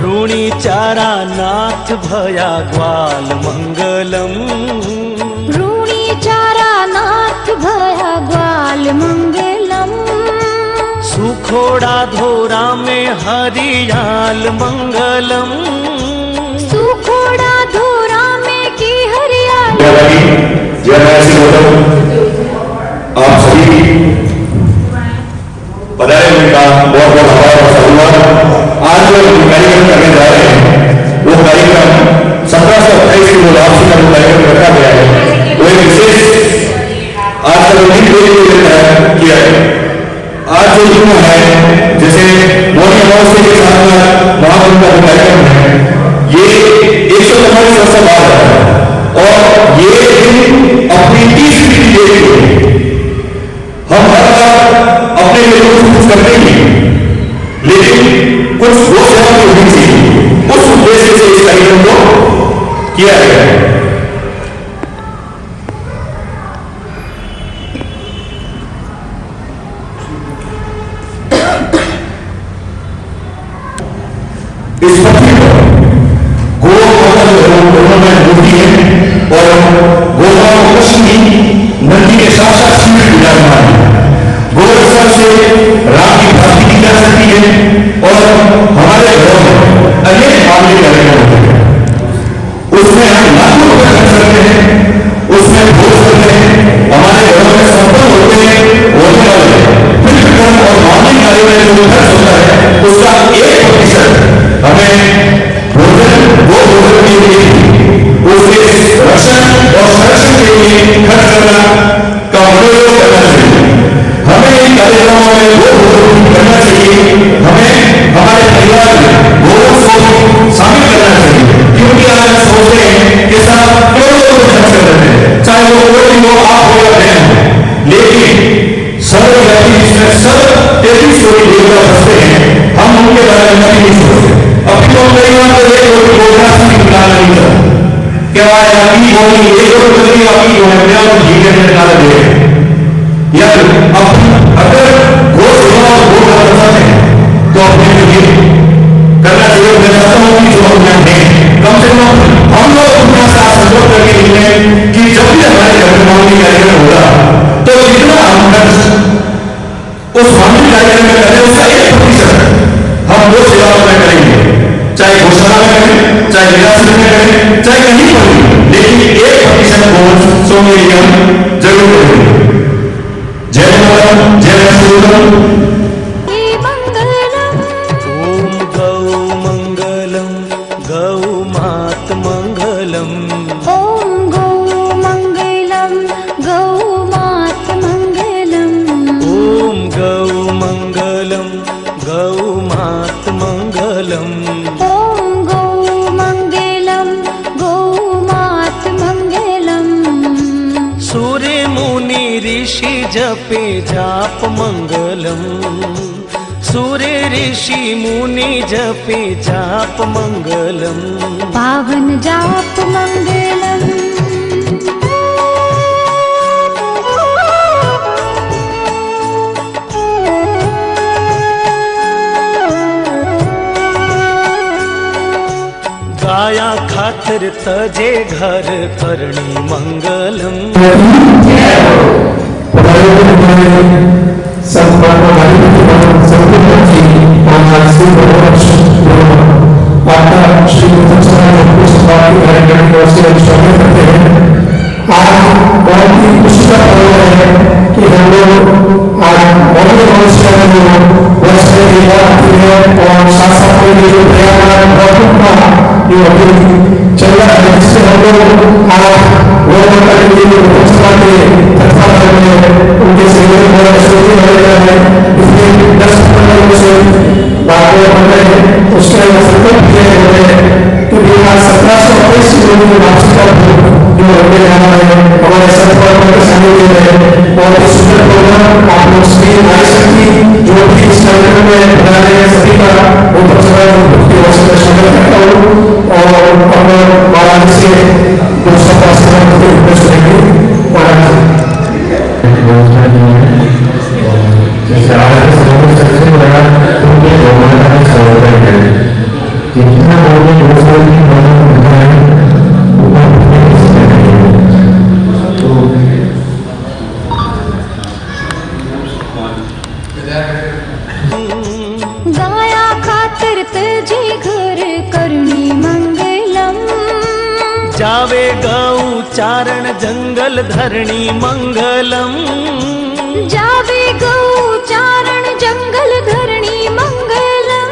I: ऋणी चारा नाथ भया ग्वाल मंगलम,
G: ऋणी चारा नाथ भया ग्वाल मंगलम,
I: सुखोड़ा धोरा में हरियाल मंगलम,
G: सुखोड़ा धोरा में की हरियाल,
C: जय महर्षि गौतम, आप सभी पधारे होने का बहुत बहुत आभार और साधुवाद। आज जो कार्यक्रम करने जा रहे हैं वो कार्यक्रम 1728 की वापसी का जो कार्यक्रम रखा गया है वो एक विशेष आज का जो दिन किया है। आज जो दिन है जैसे मौनी अमावस्या के साथ महाकुंभ का जो कार्यक्रम है ये 144 वर्ष बाद है और ये दिन अपनी 30 पीढ़ी देखी हम हर बार अपने लोगों को कुछ करते ही लेकिन कुछ वो सेवा की होनी चाहिए उस उद्देश्य से इस कार्यक्रम को किया गया है। इस पृथ्वी पर गौ माता जो है मूर्ति है और गौ माता कृष्ण की नंदी के साथ साथ शिव विराजमान है। गौ से राम की भक्ति की जा सकती है और हमारे घरों में अनेक मामले कार्यक्रम होते हैं उसमें हम लाखों रुपए खर्च करते हैं उसमें भोज करते हैं हमारे घरों में संपन्न होते हैं होने वाले फिर और मामले कार्य में जो खर्च होता है उसका 1% लिए खर्च करना का उपयोग करना चाहिए। हमें इन कार्यक्रमों में वो करना चाहिए, हमें हमारे परिवार में लोगों को शामिल करना चाहिए, क्योंकि आज हम सोचते हैं कि सब करोड़ों रुपए खर्च कर रहे हैं, चाहे वो कोई हो, आप हो या बहन हो, लेकिन सब व्यक्ति जिसमें सब 33 कोटी देवता बसते हैं, हम उनके बारे में नहीं सोचते। अभी तो परिवार को एक कोटी बोलना से निकाल नहीं करता, क्या आपकी बोली एक कोटी आपकी जो है तो जीवन में निकाल दे या अगर वो सेवा और वो करता है तो अपने लिए करना चाहिए। मैं चाहता हूँ कि जो हम हैं कम से कम हम लोग अपना साथ सहयोग करके निकले कि जब भी हमारे घर में मामूली कार्यक्रम होगा तो जितना हम खर्च उस मामूली कार्यक्रम में करें उसका 1% हम वो सेवा में करेंगे, चाहे घोषणा में करें, चाहे विरासत में करें, चाहे कहीं पर भी, लेकिन 1% बोनस सो में हम जरूर करेंगे। जय माता, जय श्री
I: ओम गौ मंगलम गौ मात मंगलम।
G: ॐ गौ मङ्गलं गौ मात मङ्गलम्।
I: ओम गौ मंगलम गौ मात मंगलम।
G: ॐ गौ मङ्गलं गौ मात मङ्गलम्।
I: सूर्य मुनि ऋषि जपे जाप मंगलम। सूर्य ऋषि मुनि जपे जाप मंगलम।
G: पावन जाप मङ्गलम्।
I: गाया खातिर तजे घर करणी मंगलम।
G: गाया खातिर तजे घर करणी मंगलम।
I: जावे गौ चारण जंगल धरणी मंगलम।
G: जावे गौ चारण जंगल धरणी मंगलम।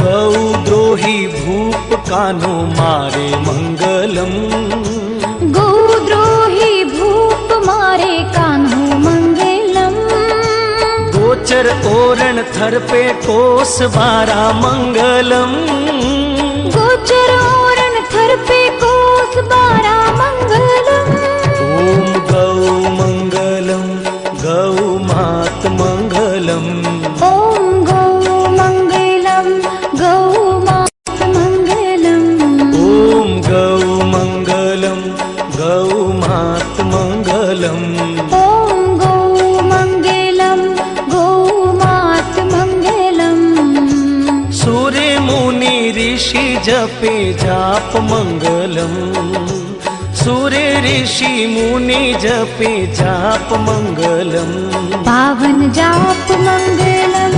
I: गौ द्रोही भूप कानो मारे मंगलम।
G: गोद्रोही भूप मारे कान्हो मंगलम।
I: गोचर ओरण थर पे कोस बारा मंगलम।
G: गोचर ओरण थर पे कोस बारा मंगलम।
I: ओम गौ मंगलम गौ मात मंगलम।
G: ॐ गौ मङ्गलं गौ मात मङ्गलम्।
I: ओम गौ मंगलम गौ मात मंगलम।
G: ॐ गौ मङ्गलं गौ मात मङ्गलम्।
I: सूर्य मुनि ऋषि जपे जाप मंगलम। सूर्य ऋषि मुनि जपे जाप मंगलम।
G: पावन जाप मङ्गलम्।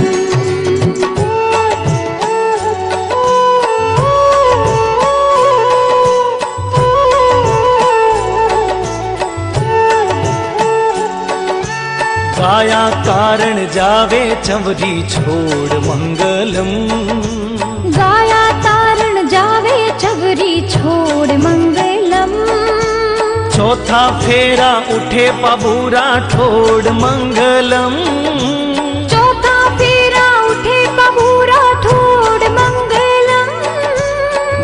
I: काया कारण जावे चवरी छोड़ मंगलम।
G: गाया तारण जावे चवरी छोड़ मंगलम।
I: चौथा फेरा उठे पबूरा ठोड़ मंगलम।
G: चौथा फेरा उठे पबूरा ठोड़ मंगलम।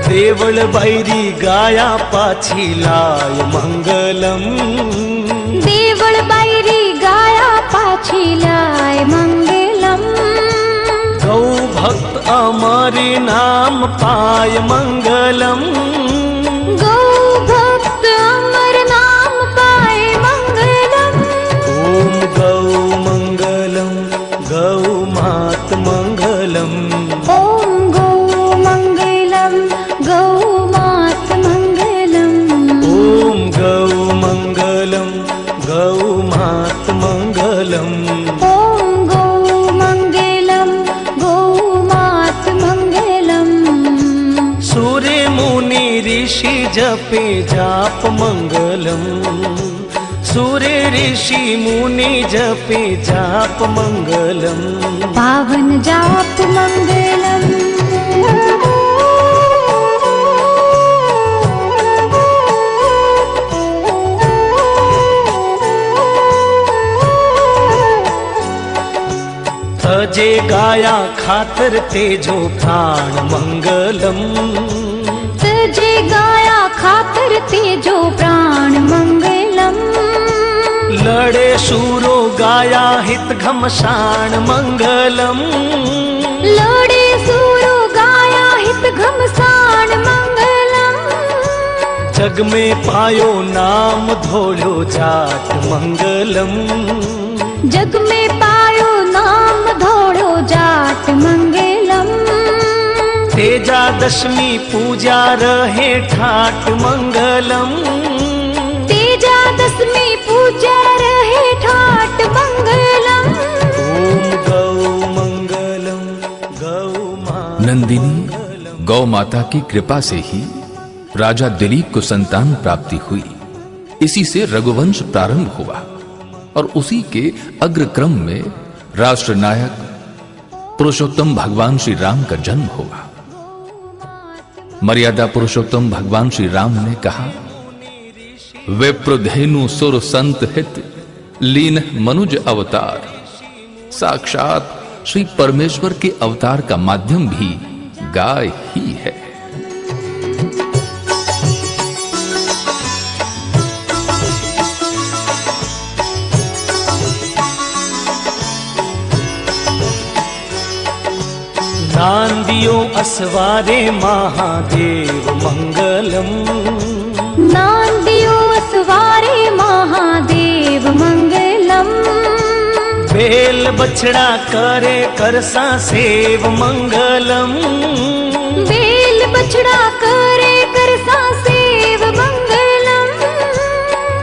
I: देवल बैरी गाया पाछी लाय मंगलम।
G: देवल बैरी गाया पाछी लाय मंगलम।
I: गौ भक्त अमरी नाम पाय मंगलम।
G: गौ भक्त अमर नाम पाय मंगलम।
I: ओम गौ मंगलम गौ मात मंगलम।
G: ओम गौ मंगलम गौ मात मंगलम।
I: ओम गौ मंगलम गौ मात मंगलम।
G: ओम गौ मंगलम गौ मात मंगलम।
I: सूर्य मुनि ऋषि जपे जाप मंगलम। सूर्य ऋषि मुनि जपे जाप मंगलम।
G: पावन जाप मंगलम।
I: तजे गाया खातर तेजो प्राण मंगलम।
G: तजे गाया खातर तेजो प्राण मंगलम।
I: लड़े शूरो गाया हित घमसान मंगलम।
G: लड़े सूरो गाया हित घमसान मंगलम।
I: जग में पायो नाम धोलो जाट मंगलम।
G: जग में पायो नाम धोड़ो जाट मंगलम।
I: तेजा दशमी पूजा रहे ठाट मंगलम।
G: तेजा दशमी पूजा रहे ठाट मंगलम।
I: ओम गौ मंगलम गौ माता।
J: नंदिनी गौ माता की कृपा से ही राजा दिलीप को संतान प्राप्ति हुई। इसी से रघुवंश प्रारंभ हुआ और उसी के अग्रक्रम में राष्ट्र नायक पुरुषोत्तम भगवान श्री राम का जन्म हुआ। मर्यादा पुरुषोत्तम भगवान श्री राम ने कहा, विप्रधेनु सुर संत हित लीन मनुज अवतार। साक्षात श्री परमेश्वर के अवतार का माध्यम भी गाय ही है।
I: नांदियो असवारे महादेव मंगलम।
G: नांदियो असवारे महादेव मंगलम।
I: बेल बछड़ा करे करसा सेव मंगलम।
G: बेल बछड़ा करे करसा सेव मंगलम।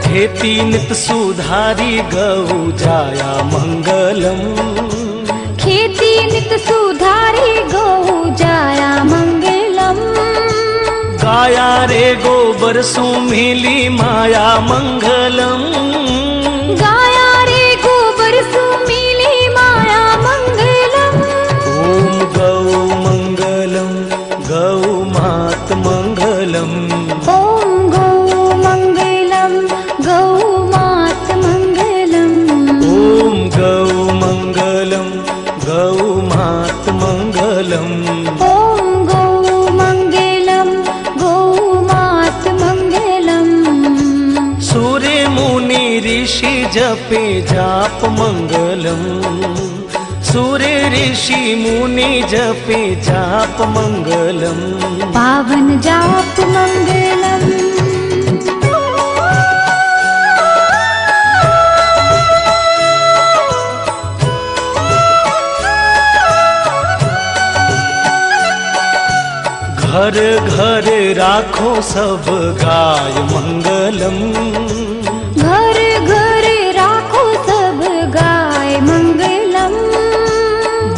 I: खेती नित सुधारी गौ जाया मंगलम।
G: खेती नित सुधारी गौ जाया मंगलम।
I: गाया रे गोबर सु मिली माया मंगलम।
G: गाया रे गोबर सु मिली माया मंगलम।
I: ओम गौ मंगलम गौ मात मंगलम।
G: ओम गौ मंगलम गौ मात मंगलम।
I: ओम गौ मंगलम गौ मात मंगलम।
G: ओम गौ मंगलम गौ मात मंगलम।
I: सूर्य मुनि ऋषि जपे जाप मंगलम। सूर्य ऋषि मुनि जपे जाप मंगलम।
G: पावन जाप मंगलम।
I: घर घर राखो सब गाय मंगलम।
G: घर घर राखो सब गाय मंगलम।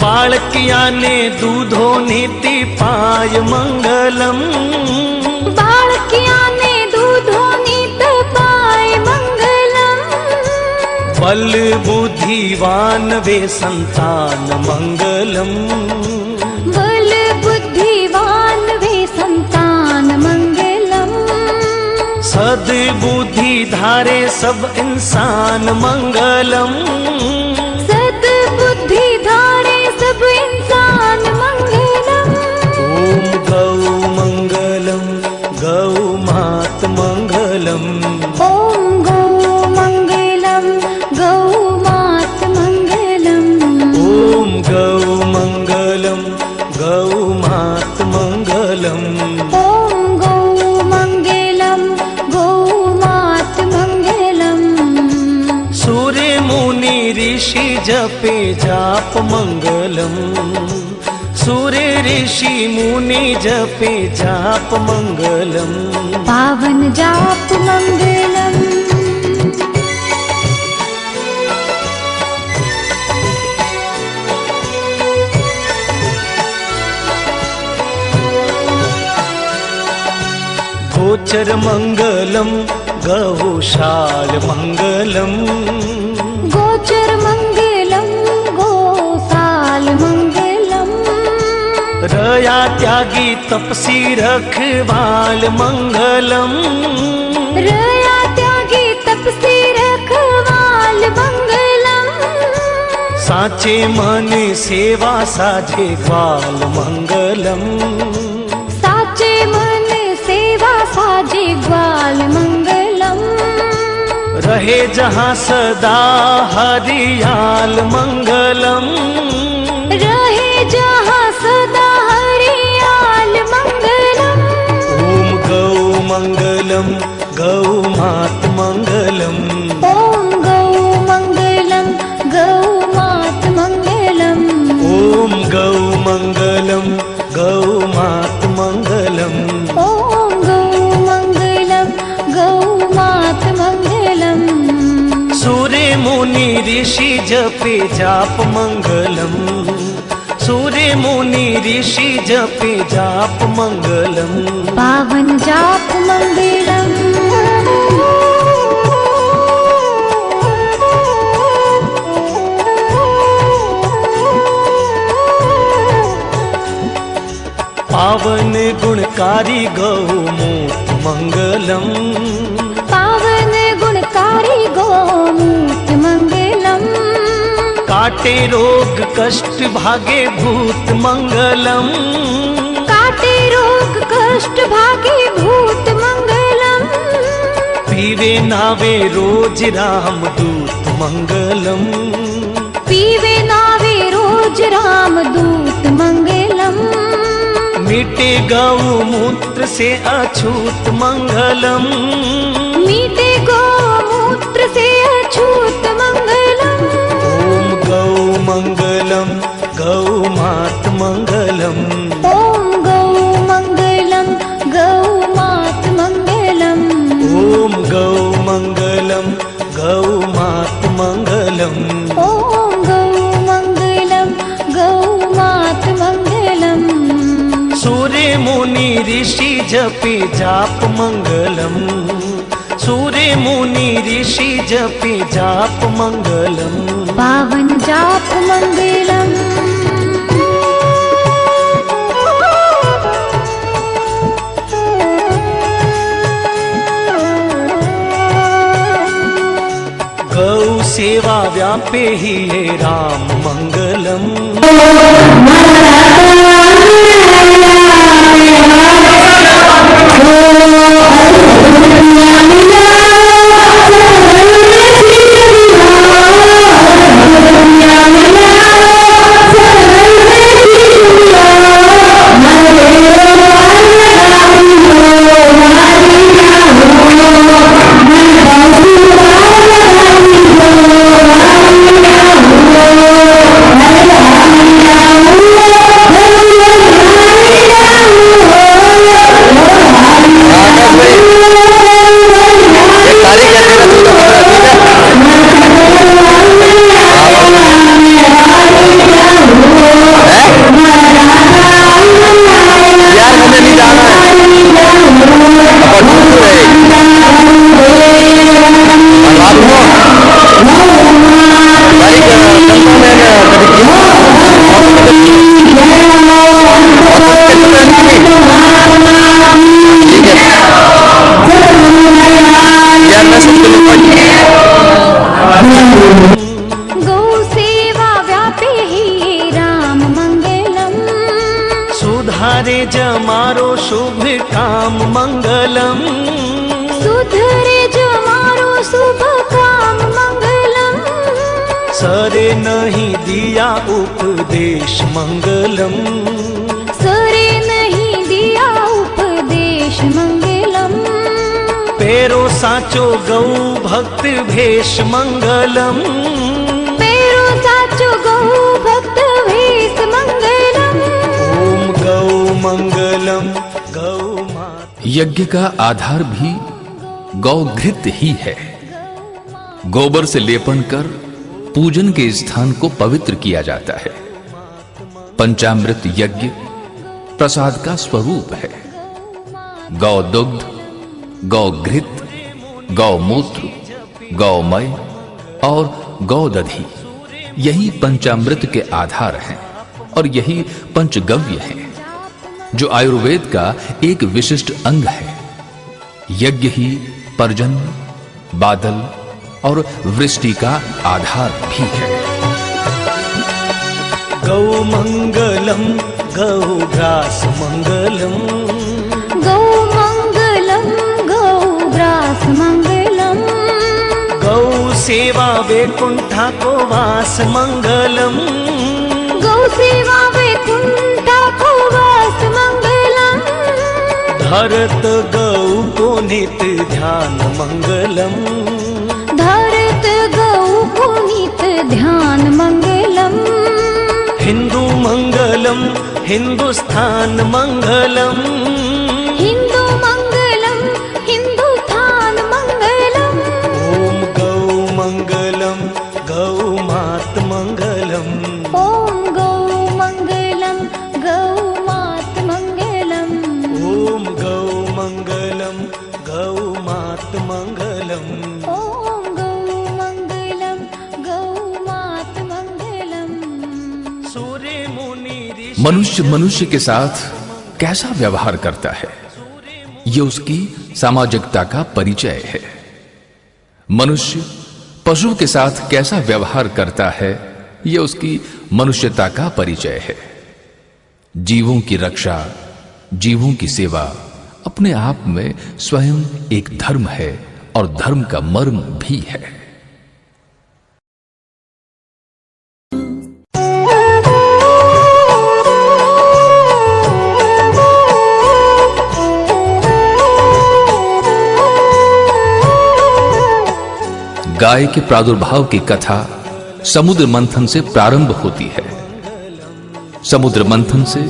I: बालकिया ने दूधो नीति पाय मंगलम।
G: बालकिया ने दूधो नीत पाय मंगलम।
I: बल बुद्धिवान वे संतान मंगलम।
G: बल बुद्धिवान वे संतान मंगलम।
I: सद्बुद्धि धारे सब इंसान मंगलम,
G: सद्बुद्धि धारे सब इंसान मंगलम।
I: ओम गौ मंगलम, गौ मात मंगलम,
G: ओम गौ मंगलम, गौ मात मंगलम।
I: ओम गौ मंगलम, गौ मात मंगलम।
G: ओम गौ मंगलम, गौ मात मंगलम।
I: सूर्य मुनि ऋषि जपे जाप मंगलम, सूर्य ऋषि मुनि जपे जाप मंगलम।
G: पावन जाप मंगलम।
I: गोचर मंगलम, गौशाल मंगलम,
G: गोचर मंगलम, गोसाल मंगलम।
I: रया त्यागी तपसी रखवाल मंगलम,
G: रया त्यागी तपसी रखवाल मंगलम।
I: साचे मन सेवा साझे ग्वाल मंगलम,
G: साचे मन सेवा साजे ग्वाल मंगलम।
I: रहे जहाँ सदा हरियाल मंगलम,
G: रहे जहाँ सदा हरियाल मंगलम।
I: ओम गौ मंगलम, गौ मात मंगलम,
G: ओम गौ मंगलम, गौ मात मंगलम।
I: ओम गौ मंगलम, गौ मात मंगलम।
G: ओम गौ मंगलम, गौ मात मंगलम।
I: सूर्य मुनि ऋषि जपे जाप मंगलम, सूर्य मुनि ऋषि जपे जाप मंगलम।
G: पावन जाप मंगलम।
I: पावन गुणकारी गौ मूत मंगलम,
G: पावन गुणकारी गोमूत मंगलम।
I: काटे रोग कष्ट भागे भूत मंगलम,
G: काटे रोग कष्ट भागे भूत मंगलम।
I: पीवे नावे रोज राम दूत मंगलम,
G: पीवे नावे रोज राम दूत मंगलम।
I: मीटे गौ मूत्र से अछूत मंगलम,
G: मीटे गोमूत्र से अछूत मंगलम।
I: ओम गौ मंगलम, गौ मात मंगलम,
G: ओम गौ मंगलम, गौ मात मंगलम।
I: ओम गौ मंगलम, गौ मात मंगलम।
G: ओम गौ मंगलम, गौ मात मंगलम।
I: सूर्य मुनि ऋषि जपे जाप मंगलम, सूर्य मुनि ऋषि जपे जाप मंगलम।
G: पावन जाप मंगलम।
I: गौ सेवा व्यापे ही है राम मंगलम,
G: गौ सेवा व्यापे ही राम मंगलम
I: सुधारे जमारो शुभ काम मंगलम
G: सुधरे जो मारो शुभ काम मंगलम
I: सरे नहीं दिया उपदेश मंगलम
G: सरे नहीं दिया उपदेश मंगलम
I: पेरो साचो गौ भक्त भेष मंगलम
G: पेरो साचो गौ भक्त भेष मंगलम
I: ओम गौ मंगलम गौ माता।
J: यज्ञ का आधार भी गौघृत ही है। गोबर से लेपन कर पूजन के स्थान को पवित्र किया जाता है। पंचामृत यज्ञ प्रसाद का स्वरूप है। गौ दुग्ध, गौ घृत, गौमूत्र, गौमय और गौदधि यही पंचामृत के आधार हैं और यही पंचगव्य हैं, जो आयुर्वेद का एक विशिष्ट अंग है। यज्ञ ही पर्जन, बादल और वृष्टि का आधार भी है।
I: गौ मंगलम गौ ग्रास मंगलम
G: गौ मंगलम गौ ग्रास मंगलम
I: गौ सेवा वैकुंठा को वास मंगलम
G: गौ सेवा वैकुंठा को वास मंगलम
I: धरत गौ को नित ध्यान मंगलम
G: धरत गौ को नित ध्यान मंगलम
I: हिंदू मंगलम हिंदुस्तान मंगलम
G: हिंदू मंगलम हिंदुस्तान मंगलम
I: ओम गौ मंगलम गौ मात मंगलम
G: ओम गौ मंगलम गौ मात मंगलम
I: ओम गौ मंगलम गौ मात मंगलम
G: ओम गौ मंगलम गौ मात मंगलम
I: सूर्य मुनि
J: मनुष्य के साथ कैसा व्यवहार करता है, यह उसकी सामाजिकता का परिचय है। मनुष्य पशु के साथ कैसा व्यवहार करता है, यह उसकी मनुष्यता का परिचय है। जीवों की रक्षा, जीवों की सेवा अपने आप में स्वयं एक धर्म है और धर्म का मर्म भी है। गाय के प्रादुर्भाव की कथा समुद्र मंथन से प्रारंभ होती है। समुद्र मंथन से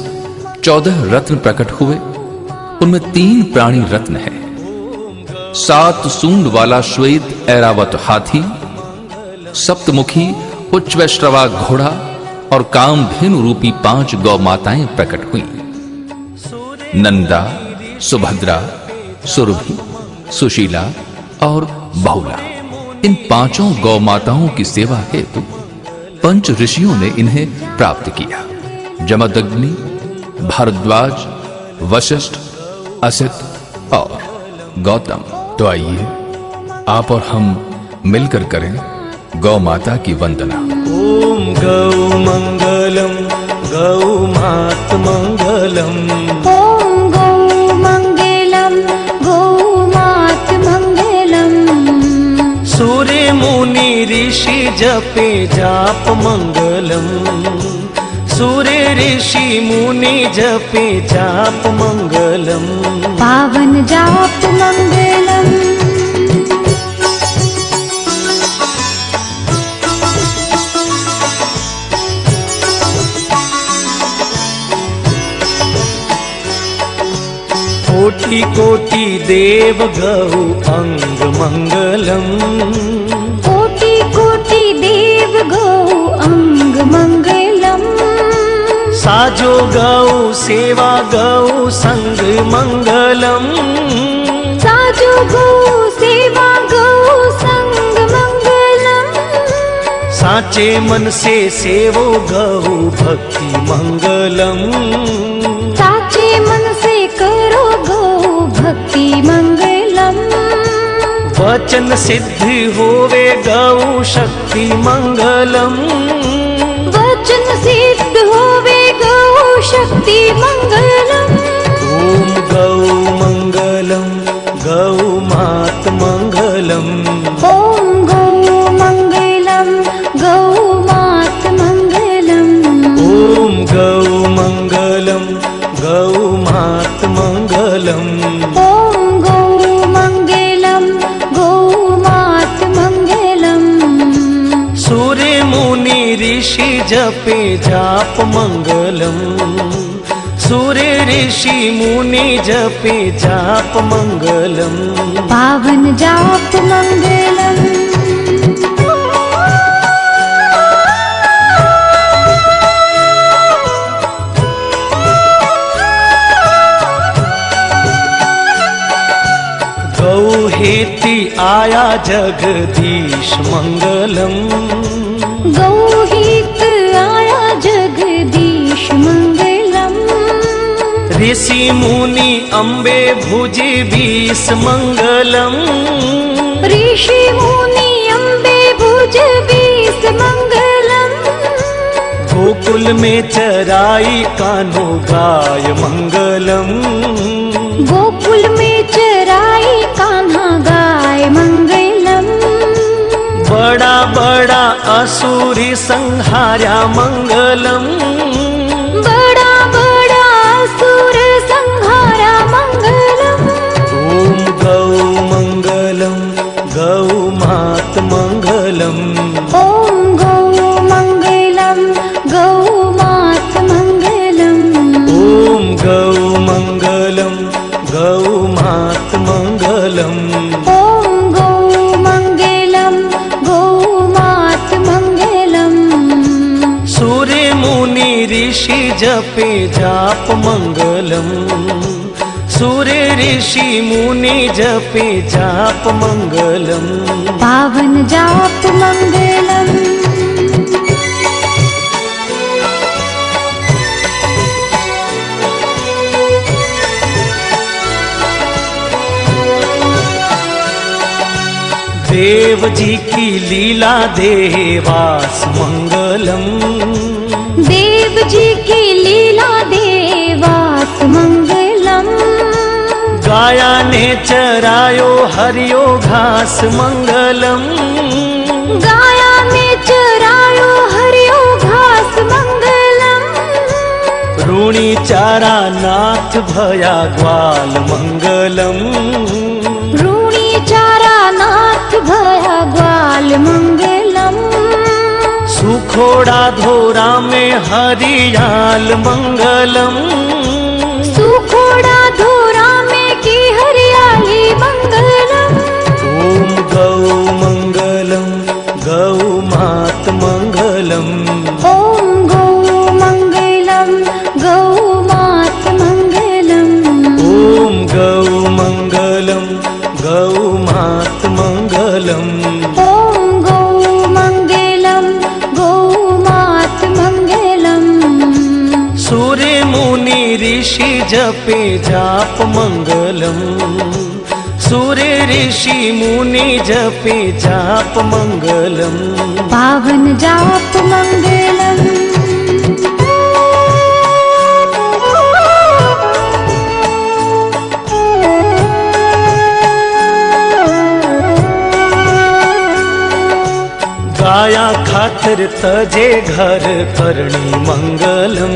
J: 14 रत्न प्रकट हुए, उनमें 3 प्राणी रत्न है। 7 सूंड वाला श्वेत ऐरावत हाथी, सप्तमुखी उच्चवैश्रवा घोड़ा और कामधेनु रूपी 5 गौ माताएं प्रकट हुई। नंदा, सुभद्रा, सुरभि, सुशीला और बहुला, इन 5 गौ माताओं की सेवा हेतु पंच ऋषियों ने इन्हें प्राप्त किया। जमदग्नि, भारद्वाज, वशिष्ठ, असित और गौतम। तो आइए आप और हम मिलकर करें गौ माता की वंदना।
I: ओम गौ मंगलम गौ मात मंगलम
G: ओम गौ मंगलम गौ मात मंगलम
I: सूर्य मुनि ऋषि जपे जाप मंगलम सूर्य ऋषि मुनि जपे जाप मंगलम
G: पावन जाप मंगलम
I: कोटि कोटि देव गौ अंग मंगलम
G: कोटि कोटि देव गौ अंग मंगलम
I: साजो गौ सेवा गौ संग मंगलम
G: साजो गौ सेवा गौ संग मंगलम
I: साचे मन से सेवो गौ भक्ति मंगलम
G: साचे मन से करो गौ भक्ति मंगलम
I: वचन सिद्धि होवे गौ शक्ति मंगलम।
G: वचन सिद्ध होवे गौ शक्ति मंगलम।
I: ओम गौ मंगलम गौ मात मंगलम।
G: ओम गौ मंगलम गौ मात मंगलम।
I: ओम गौ मंगलम गौ मात मंगलम।
G: ओम गौ मंगलम गौ मात मंगलम।
I: सूर्य मुनि ऋषि जपे जाप मंगलम। सूर्य ऋषि मुनि जपे जाप मंगलम।
G: पावन जाप मंगलम।
I: गौ हेति आया जगदीश मंगलम।
G: गौ हित आया जगदीश मंगलम।
I: ऋषि मुनि अम्बे भुजि बीस मंगलम।
G: ऋषि मुनि अम्बे भुज बीस मंगलम।
I: गोकुल में चराई कान्हो गाय मंगलम।
G: गोकुल में चराई कान्हा गाय मंगलम।
I: बड़ा बड़ा असुरी संहार्या मंगलम।
G: बड़ा बड़ा असुर संहारा मंगलम।
I: ओम गौ मंगलम गौ मात मंगलम।
G: ओम गौ मंगलम गौ मात मंगलम।
I: ओम गौ मंगलम गौ मात मंगलम।
G: ओम गौ मंगलम गौ मात मंगलम।
I: सूर्य मुनि ऋषि जपे जाप मंगलम। सूर्य ऋषि मुनि जपे जाप मंगलम।
G: पावन जाप मंगलम।
I: देव जी की लीला देवास मंगलम।
G: देव जी की लीला देवास मंगलम।
I: गाया ने चरायो हरियो घास मंगलम।
G: गाया ने चरायो हरियो घास मंगलम।
I: ऋणी चारा नाथ भया ग्वाल मंगलम।
G: ऋणी चारा नाथ भया ग्वाल मंगलम।
I: सुखोड़ा धोरा में हरियाल मंगलम।
G: सुखोड़ा धोरा में की हरियाली मंगलम।
I: ओम गौ मंगलम गौ मात मंगलम।
G: ओम गौ मंगलम गौ मात मंगलम।
I: ओम गौ मंगलम गौ मात मंगलम।
G: ओम गौ मंगलम गौ मात मंगलम।
I: सूर्य मुनि ऋषि जपे जाप मंगलम। सूर्य ऋषि मुनि जपे जाप मंगलम।
G: पावन जाप मंगलम।
I: गाया खातिर तजे घर करणी मंगलम।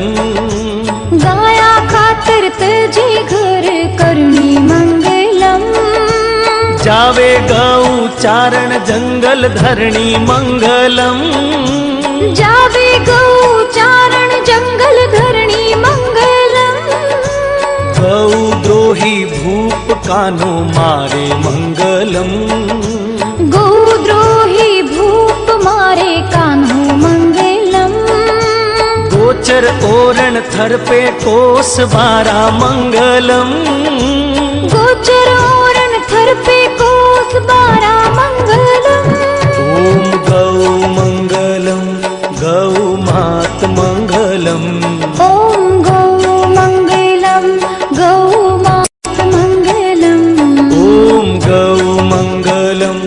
G: गाया खातिर तजे घर करणी मंगलम।
I: जावे गौ चारण जंगल धरणी मंगलम।
G: जावे गौ चारण जंगल धरणी मंगलम।
I: गौ द्रोही भूप कान्हो मारे मंगलम।
G: गौ द्रोही भूप मारे कान्हो मंगलम।
I: गोचर ओरण थर पे कोस बारा मंगलम।
G: गोचर ओरण थर पे कोस बारा मंगलम।
I: ओम गौ मंगलम गौ मात मंगलम।
G: ओम गौ मंगलम गौ मात मंगलम।
I: ओम गौ मंगलम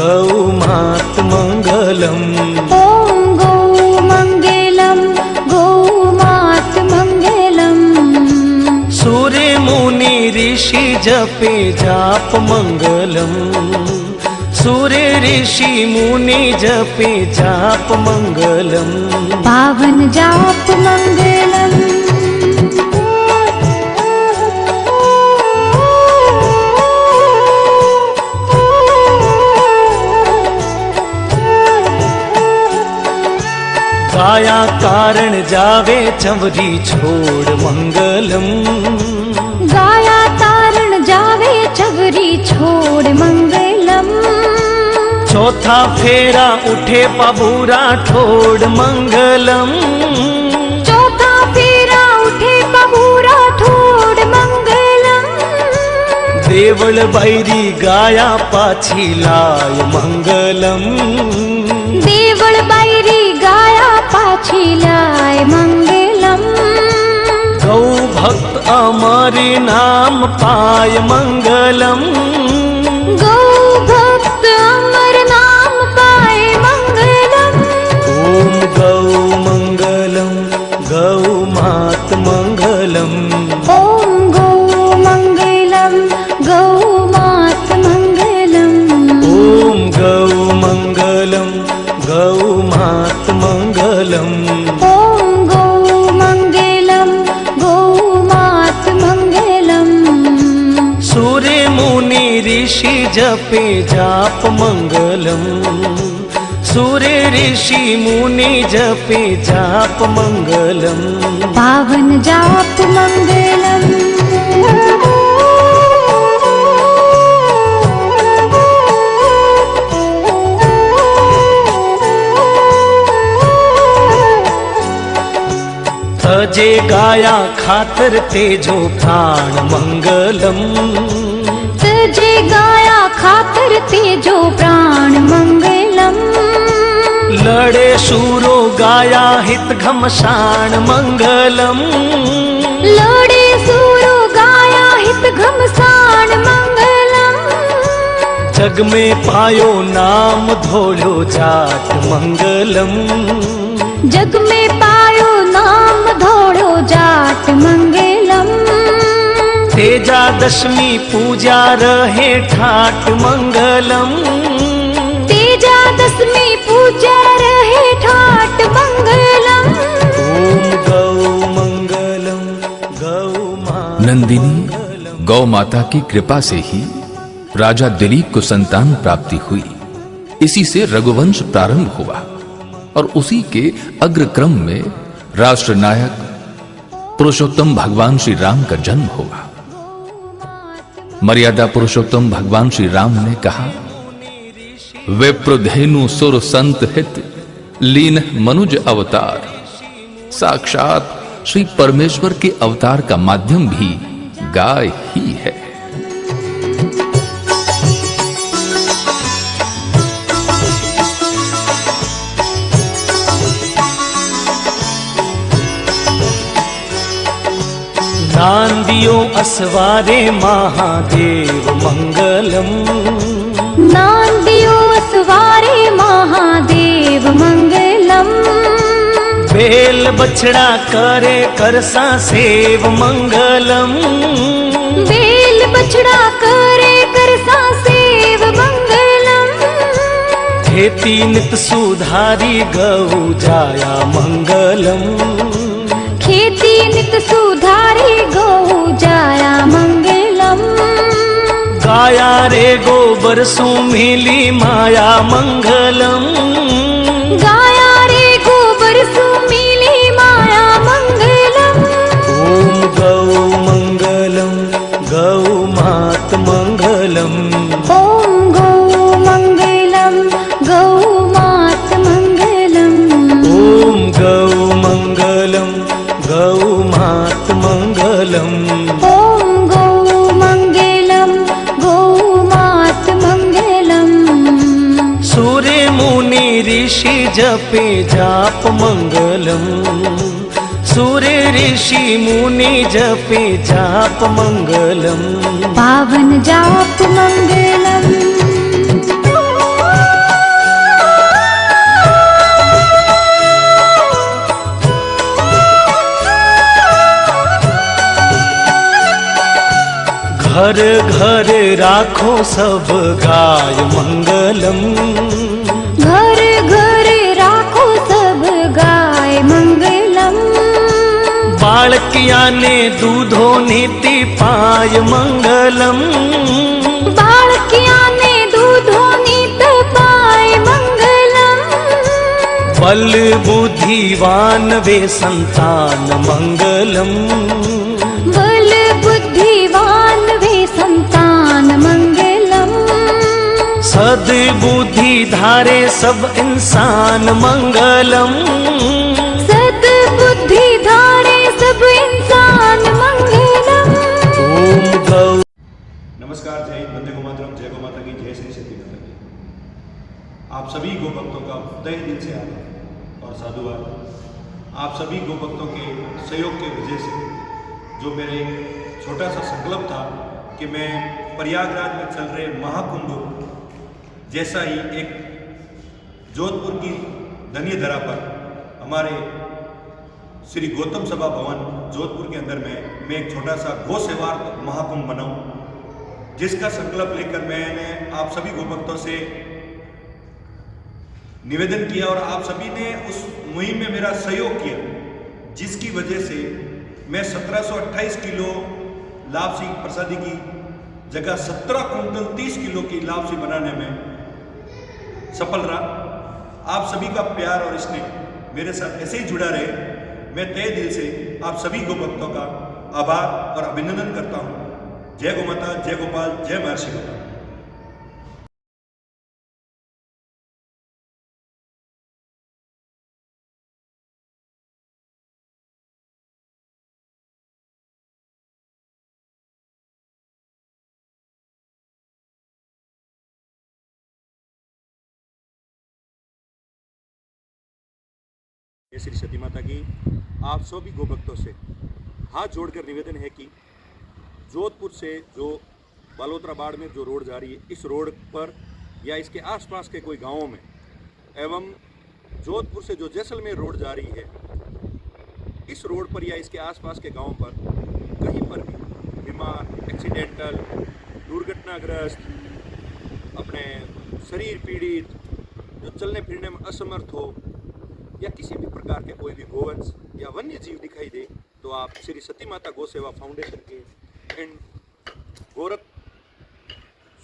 I: गौ मात मंगलम।
G: ॐ गौ मंगलम गौ मात मंगलम।
I: सूर्य मुनि ऋषि जपे जाप मंगलम। सूर्य ऋषि मुनि जपे जाप मंगलम।
G: पावन जाप मंगलम।
I: गाया कारण जावे चवरी छोड़ मंगलम।
G: गाया तारण जावे चवरी छोड़ मंगलम।
I: चौथा फेरा उठे पबूरा ठोड़ मंगलम।
G: चौथा फेरा उठे पबूरा ठोड़ मंगलम।
I: देवल बैरी गाया पाछी लाय मंगलम।
G: देवल बैरी गाया पाछी लाय मंगलम।
I: गौ भक्त अमर नाम पाय मंगलम।
G: गौ भक्त अमर नाम पाए मंगलम।
I: ओम गौ मंगलम गौ मात मंगलम।
G: ॐ गौ मंगलम गौ मात मंगलम।
I: ओम गौ मंगलम गौ मात मंगलम।
G: ॐ गौ मंगलम गौ मात मंगलम।
I: सूर्य मुनि ऋषि जपे जाप मंगलम। सूर्य ऋषि मुनि जपे जाप मंगलम।
G: पावन जाप मंगलम।
I: तजे गाया खातर तेजो प्राण मंगलम।
G: तजे गाया खातर तेजो प्राण मंगलम।
I: लड़े शूरो गाया हित घमसान मंगलम।
G: लड़े सूरो गाया हित घमसान मंगलम।
I: जग में पायो नाम धोलो जाट मंगलम।
G: जग में पायो नाम धोड़ो जाट मंगलम।
I: तेजा दशमी पूजा रहे ठाट मंगलम।
G: तेजा दशमी पूजा रहे ठाट मंगलम।
I: ओम गौ मंगलम गौ मात।
J: नंदिनी गौ माता की कृपा से ही राजा दिलीप को संतान प्राप्ति हुई। इसी से रघुवंश प्रारंभ हुआ और उसी के अग्रक्रम में राष्ट्र नायक पुरुषोत्तम भगवान श्री राम का जन्म हुआ। मर्यादा पुरुषोत्तम भगवान श्री राम ने कहा, विप्रधेनु सुर संत हित लीन मनुज अवतार। साक्षात श्री परमेश्वर के अवतार का माध्यम भी गाय ही है।
I: नांदियो असवारे महादेव मंगलम।
G: नांदियो असवारे महादेव मंगलम।
I: बेल बछड़ा करे करसा सेव मंगलम।
G: बेल बछड़ा करे करसा सेव मंगलम।
I: खेती नित सुधारी गौ जाया मंगलम।
G: खेती नित सुधारी गौ जाया मंगलम।
I: गाया रे गोबर सुमिली माया मंगलम।
G: गाया रे गोबर सुमिली माया मंगलम।
I: ओम गौ मंगलम गौ मात मंगलम।
G: ॐ गौ मंगलम गौ मात मंगलम।
I: ओम गौ मंगलम गौ मात मंगलम।
G: ॐ गौ मंगलम गौ मात मंगलम।
I: सूर्य मुनि ऋषि जपे जाप मंगलम। सूर्य ऋषि मुनि जपे जाप मंगलम।
G: पावन जाप मंगलम।
I: घर घर राखो सब गाय मंगलम,
G: घर घर राखो सब गाय मंगलम।
I: बालकिया ने दूधो नीति पाय मंगलम,
G: बालकिया ने दूधो नीत पाय मंगलम।
I: बल बुद्धिवान वे संतान मंगलम,
G: बल बुद्धिवान वे संतान मंगलम।
I: सद्बुद्धि धारे सब इंसान मंगलम,
G: सद्बुद्धि धारे सब इंसान मंगलम।
I: ओम गौ।
C: नमस्कार, जय हिंद, वंदे गोमातरम, जय गौ माता की, जय श्री सती माता की। आप सभी गो भक्तों का तहे दिल से आभार और साधुवाद। आप सभी गो भक्तों के सहयोग के वजह से जो मेरे एक छोटा सा संकल्प था कि मैं प्रयागराज में चल रहे महाकुंभ जैसा ही एक जोधपुर की धन्य धरा पर हमारे श्री गौतम सभा भवन जोधपुर के अंदर में मैं एक छोटा सा गौ सेवा महाकुंभ बनाऊं, जिसका संकल्प लेकर मैंने आप सभी गो भक्तों से निवेदन किया और आप सभी ने उस मुहिम में मेरा सहयोग किया, जिसकी वजह से मैं 1728 किलो लापसी प्रसादी की जगह 17 कुंटल 30 किलो की लापसी बनाने में सफल रहा। आप सभी का प्यार और स्नेह मेरे साथ ऐसे ही जुड़ा रहे। मैं तहे दिल से आप सभी गो भक्तों का आभार और अभिनंदन करता हूँ। जय गौ माता, जय गोपाल, जय महर्षि गौतम। जय श्री सती माता की। आप सभी गो भक्तों से हाथ जोड़कर निवेदन है कि जोधपुर से जो बालोतरा बाड़मेर जो रोड जा रही है, इस रोड पर या इसके आसपास के कोई गांवों में एवं जोधपुर से जो जैसलमेर रोड जा रही है, इस रोड पर या इसके आसपास के गांवों पर कहीं पर भी बीमार, एक्सीडेंटल, दुर्घटनाग्रस्त, अपने शरीर पीड़ित, जो चलने फिरने में असमर्थ हो या किसी भी प्रकार के कोई भी गोवंश या वन्य जीव दिखाई दे, तो आप श्री सती माता गौ सेवा फाउंडेशन के इन गोरख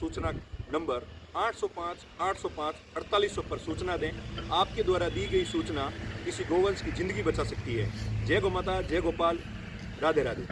C: सूचना नंबर 805 805 4800 पर सूचना दें। आपके द्वारा दी गई सूचना किसी गोवंश की जिंदगी बचा सकती है। जय गौ माता, जय गोपाल, राधे राधे।